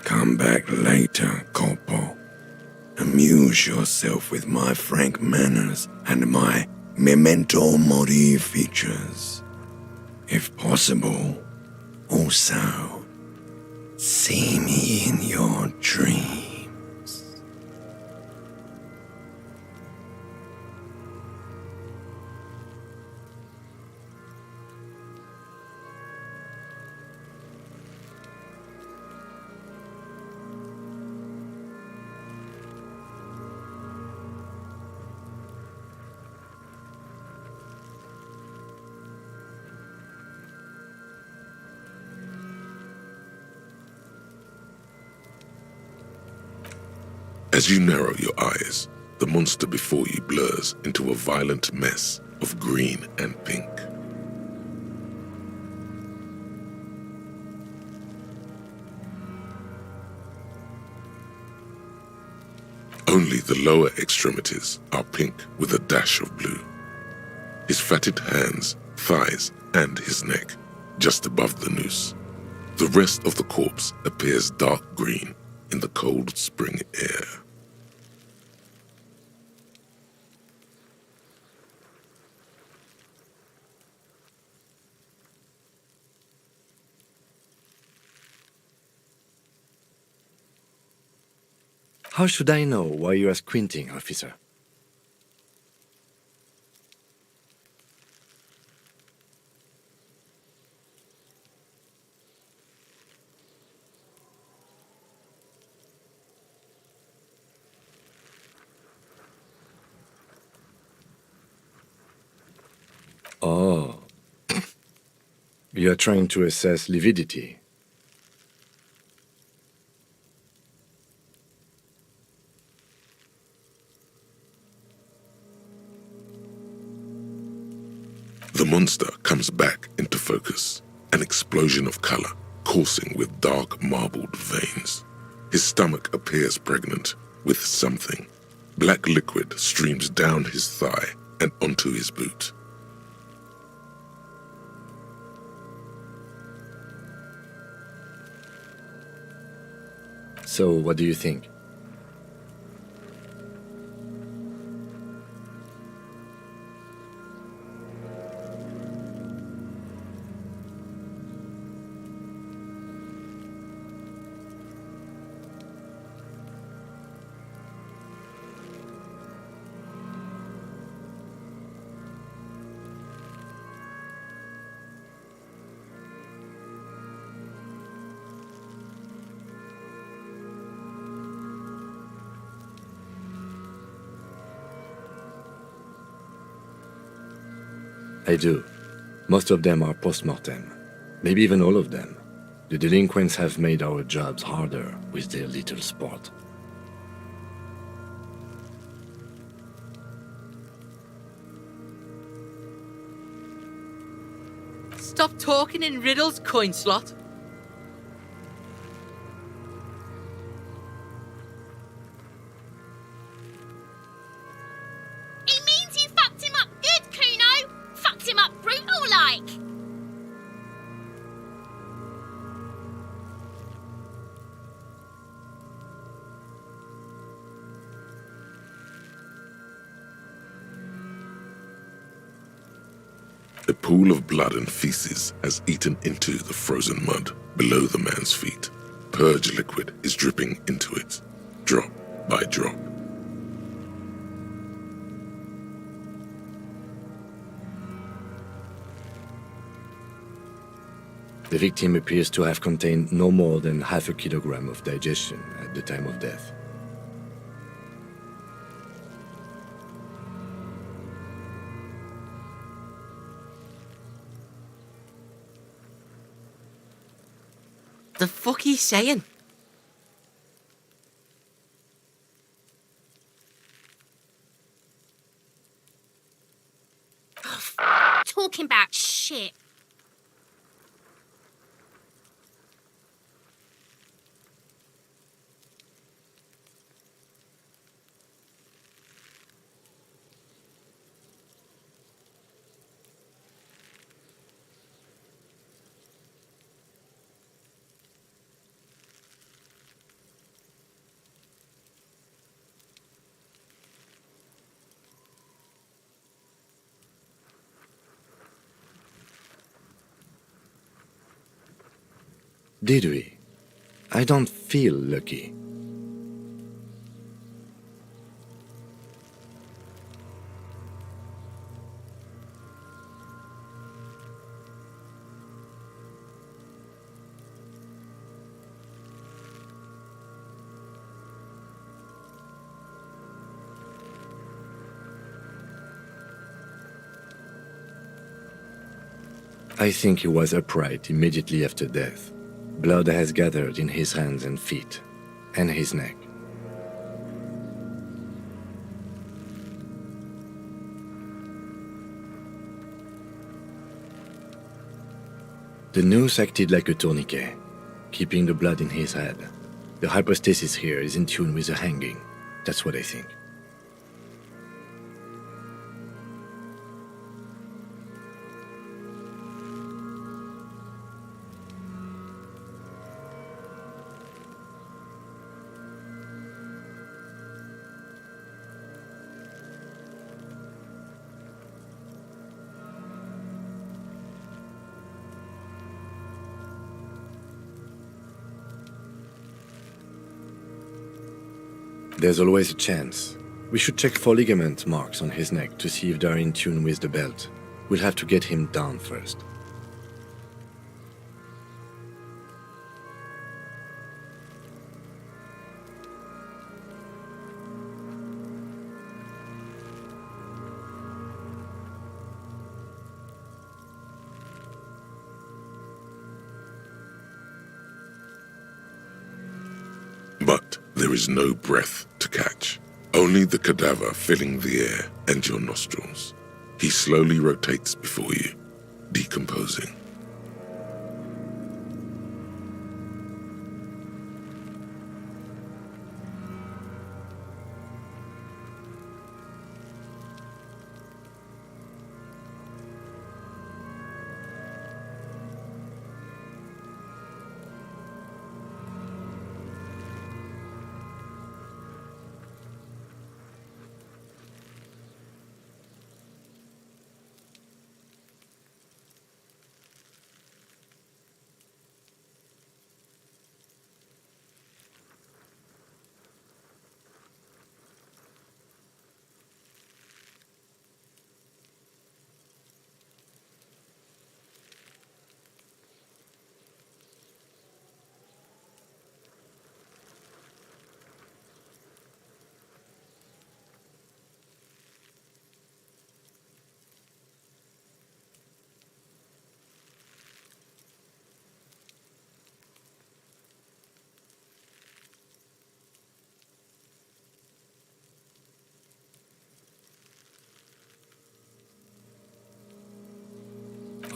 Come back later, Copo. Amuse yourself with my frank manners and my memento mori features. If possible, also, see me in your dreams. As you narrow your eyes, the monster before you blurs into a violent mess of green and pink. Only the lower extremities are pink with a dash of blue. His fatted hands, thighs, and his neck, just above the noose. The rest of the corpse appears dark green in the cold spring air. How should I know why you are squinting, officer? Oh. You are trying to assess lividity. The monster comes back into focus, an explosion of color, coursing with dark marbled veins. His stomach appears pregnant with something. Black liquid streams down his thigh and onto his boot. So, what do you think? I do. Most of them are post-mortem. Maybe even all of them. The delinquents have made our jobs harder with their little sport. Stop talking in riddles, coin slot. He means you fucked him up good, Kuno. Fucked him up brutal like. A pool of blood and feces has eaten into the frozen mud below the man's feet. Purge liquid is dripping into it, drop by drop. The victim appears to have contained no more than half a kilogram of digestion at the time of death. The fuck he's saying? Talking about shit. Did we? I don't feel lucky. I think he was upright immediately after death. Blood has gathered in his hands and feet, and his neck. The noose acted like a tourniquet, keeping the blood in his head. The hypostasis here is in tune with the hanging. That's what I think. There's always a chance. We should check for ligament marks on his neck to see if they're in tune with the belt. We'll have to get him down first. But there is no breath to catch, only the cadaver filling the air and your nostrils. He slowly rotates before you, decomposing.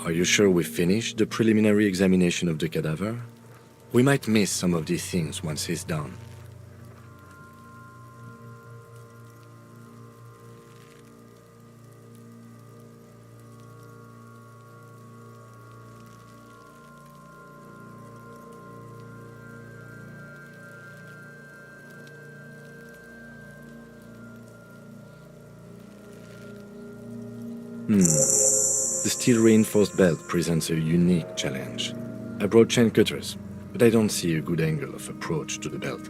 Are you sure we finished the preliminary examination of the cadaver? We might miss some of these things once he's done. The steel-reinforced belt presents a unique challenge. I brought chain cutters, but I don't see a good angle of approach to the belt.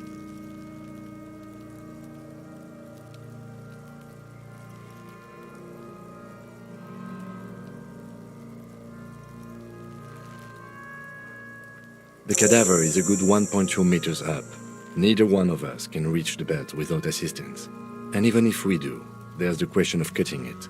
The cadaver is a good 1.2 meters up. Neither one of us can reach the belt without assistance. And even if we do, there's the question of cutting it.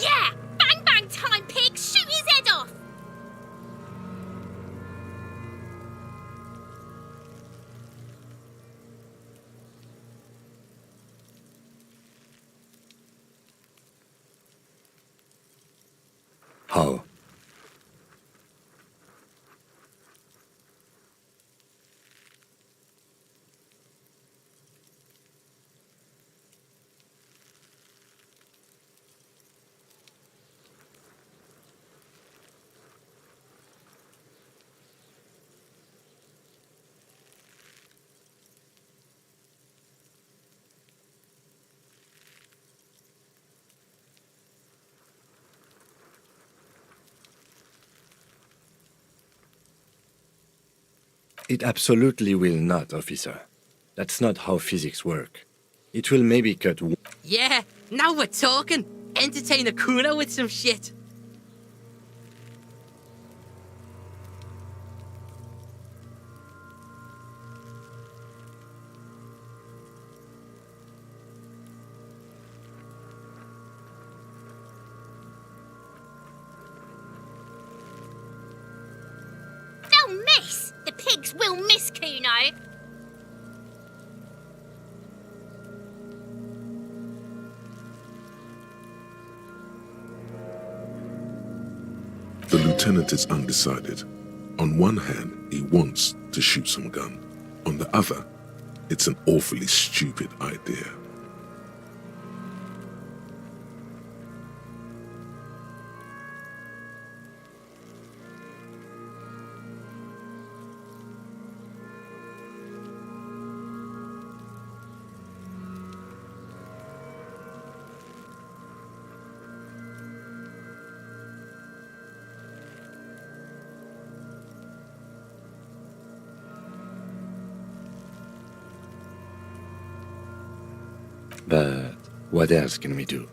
Yeah! Bang bang time, pig! Shoot his head off! How? It absolutely will not, officer. That's not how physics work. It will maybe cut Yeah, now we're talking. Entertain a Kuno with some shit. They'll miss! The pigs will miss, Kuno! The lieutenant is undecided. On one hand, he wants to shoot some gun. On the other, it's an awfully stupid idea. But what else can we do?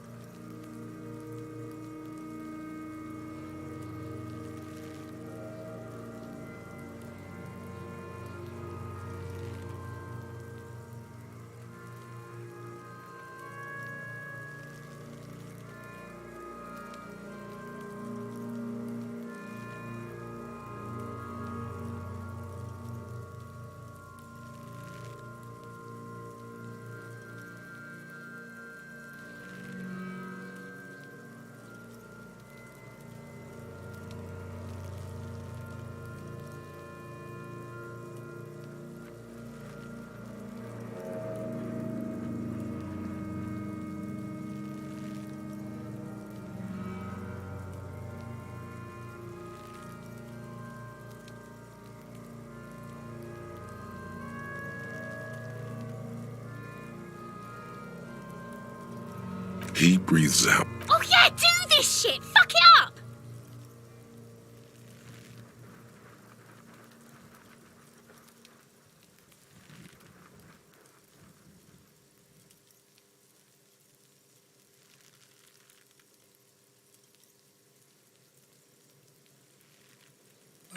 He breathes out. Oh yeah, do this shit! Fuck it up!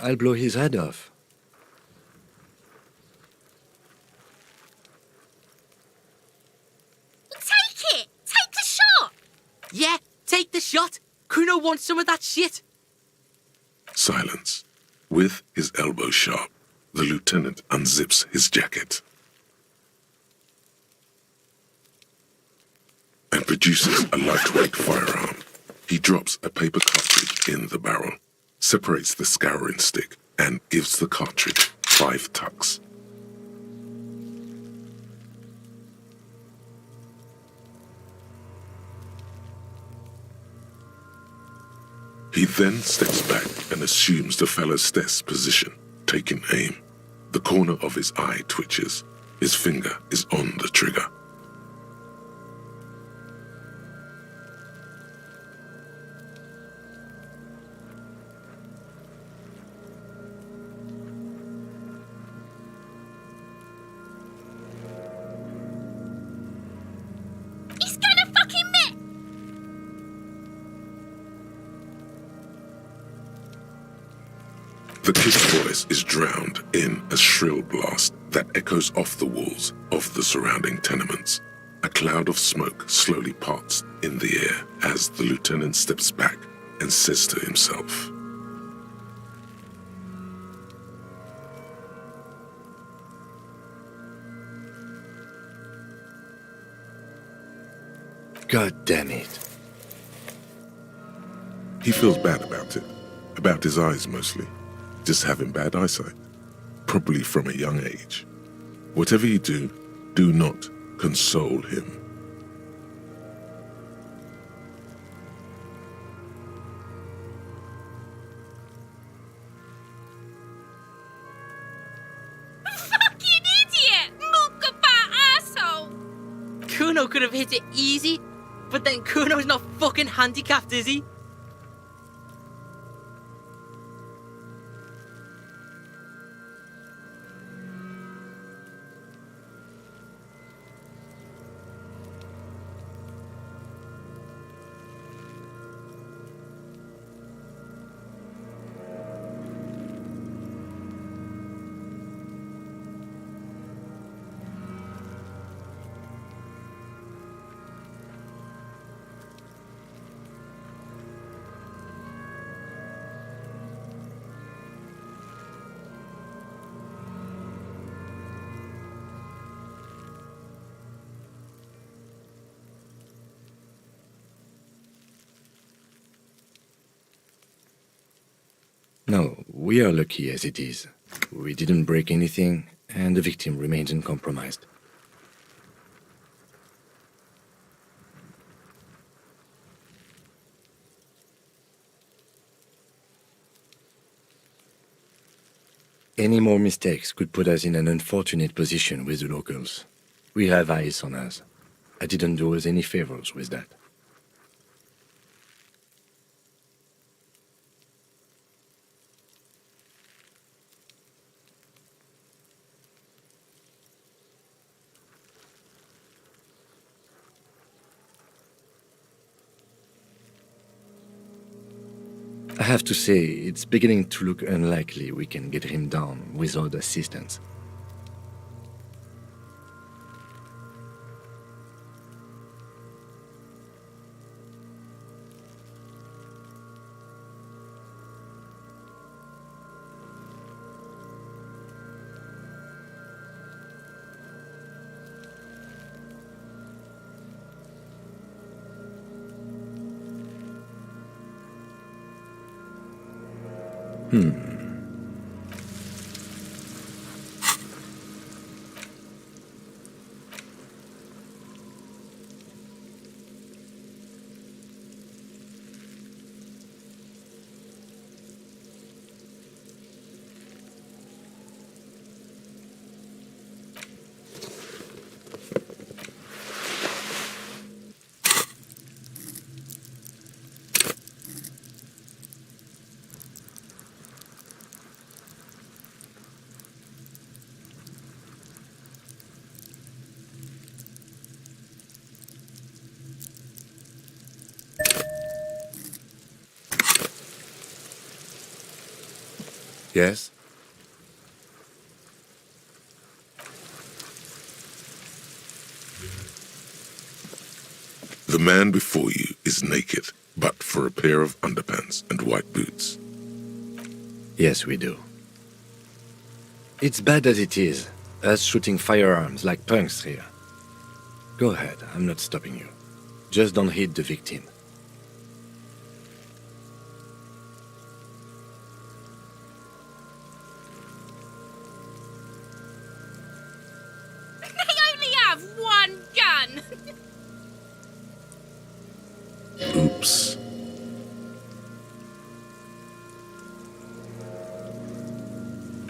I'll blow his head off. Take it! Take the shot! Yeah, take the shot. Kuno wants some of that shit. Silence. With his elbow sharp, the lieutenant unzips his jacket and produces a lightweight firearm. He drops a paper cartridge in the barrel, separates the scouring stick, and gives the cartridge 5 tucks. He then steps back and assumes the fellow's desk position, taking aim. The corner of his eye twitches. His finger is on the trigger. He's gonna fucking miss! The kid's voice is drowned in a shrill blast that echoes off the walls of the surrounding tenements. A cloud of smoke slowly parts in the air as the lieutenant steps back and says to himself, God damn it. He feels bad about it. About his eyes mostly. Just having bad eyesight. Probably from a young age. Whatever you do, do not console him. Fucking idiot! Mukabat asshole! Kuno could have hit it easy, but then Kuno's not fucking handicapped, is he? No, we are lucky as it is. We didn't break anything, and the victim remains uncompromised. Any more mistakes could put us in an unfortunate position with the locals. We have eyes on us. I didn't do us any favors with that. I have to say, it's beginning to look unlikely we can get him down without assistance. Yes? The man before you is naked, but for a pair of underpants and white boots. Yes, we do. It's bad as it is, us shooting firearms like punks here. Go ahead, I'm not stopping you. Just don't hit the victim. They only have one gun! Oops.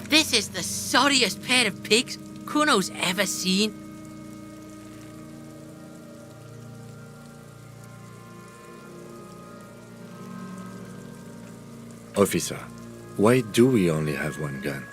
This is the sorriest pair of pigs Kuno's ever seen. Officer, why do we only have one gun?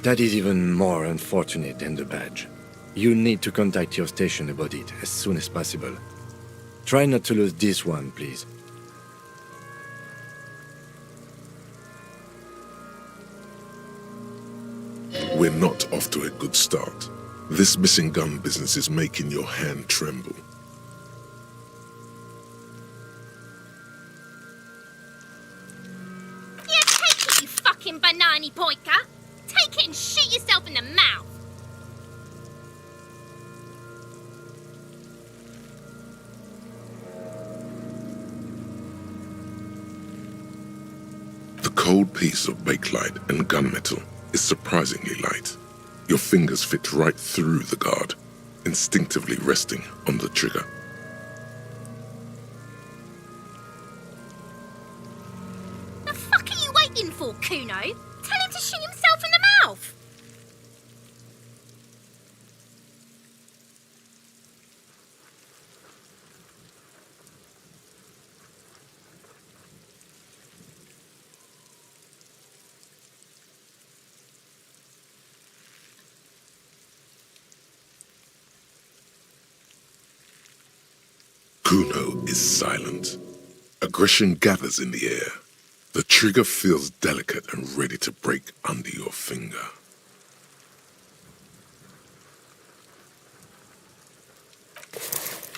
That is even more unfortunate than the badge. You need to contact your station about it as soon as possible. Try not to lose this one, please. We're not off to a good start. This missing gun business is making your hand tremble. Yeah, take it, you fucking banana boyka! Take it and shoot yourself in the mouth! The cold piece of bakelite and gunmetal is surprisingly light. Your fingers fit right through the guard, instinctively resting on the trigger. The fuck are you waiting for, Kuno? Tell him to shoot himself in the mouth! Kuno is silent. Aggression gathers in the air. The trigger feels delicate and ready to break under your finger.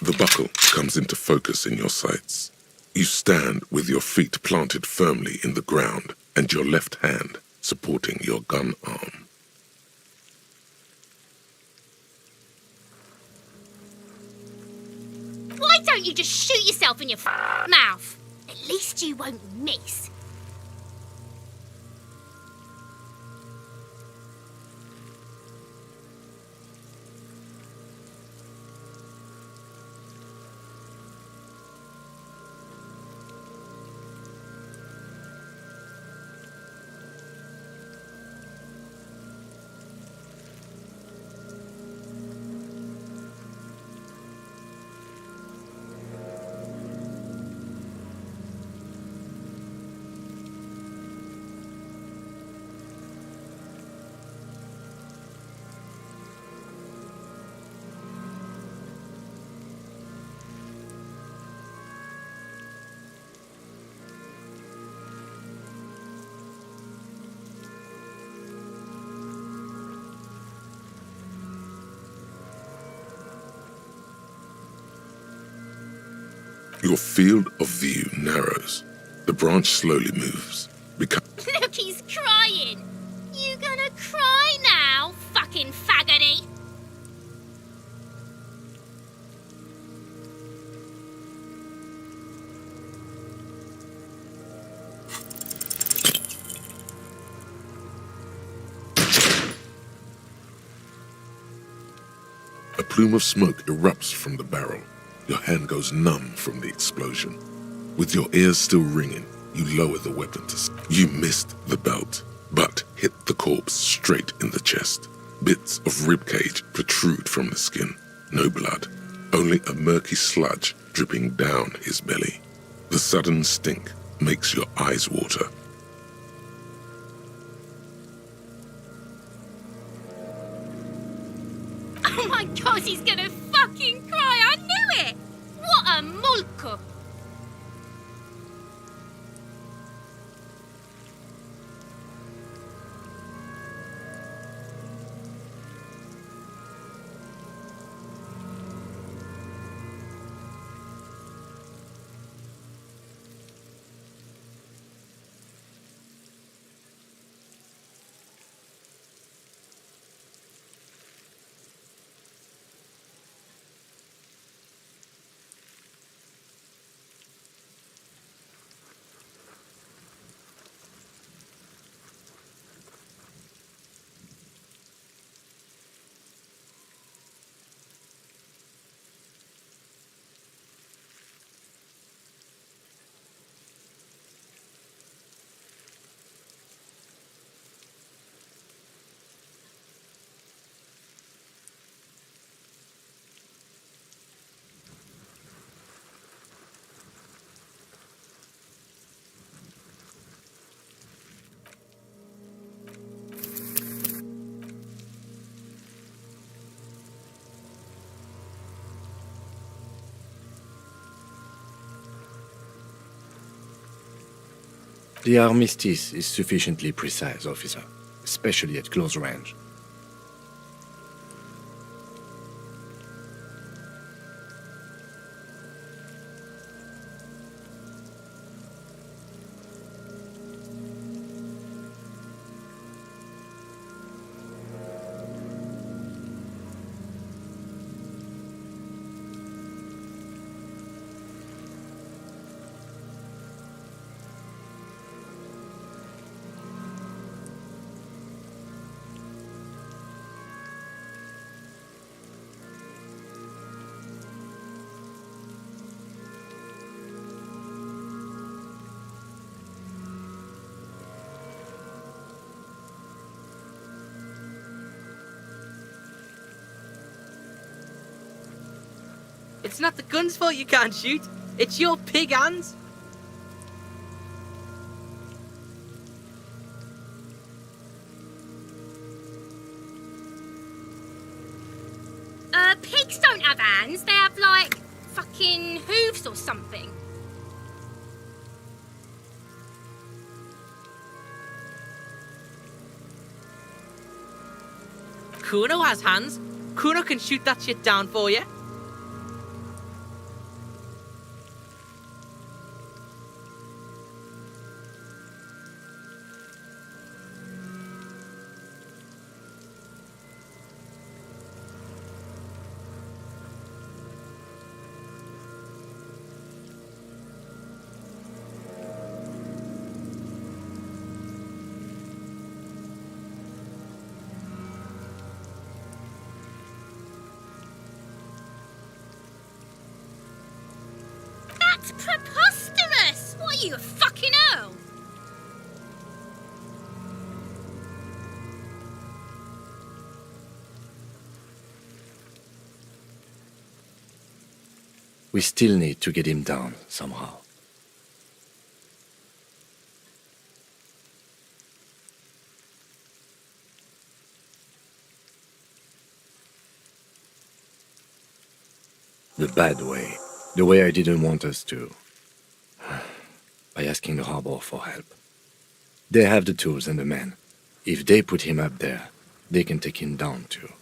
The buckle comes into focus in your sights. You stand with your feet planted firmly in the ground and your left hand supporting your gun arm. Why don't you just shoot yourself in your mouth? At least you won't miss. Your field of view narrows. The branch slowly moves. Look, he's crying. You gonna cry now, fucking faggoty? A plume of smoke erupts from the barrel. Your hand goes numb from the explosion. With your ears still ringing, you lower the weapon to... You missed the belt. but hit the corpse straight in the chest. Bits of ribcage protrude from the skin. No blood, only a murky sludge dripping down his belly. The sudden stink makes your eyes water. Oh my god, he's gonna fucking cry, I knew it! What a mulka! The armistice is sufficiently precise, officer, especially at close range. It's not the gun's fault you can't shoot. It's your pig hands. Pigs don't have hands. They have, like, fucking hooves or something. Kuno has hands. Kuno can shoot that shit down for you. That's preposterous! What are you, a fucking Earl? We still need to get him down somehow. The bad way. The way I didn't want us to. By asking the harbor for help. They have the tools and the men. If they put him up there, they can take him down too.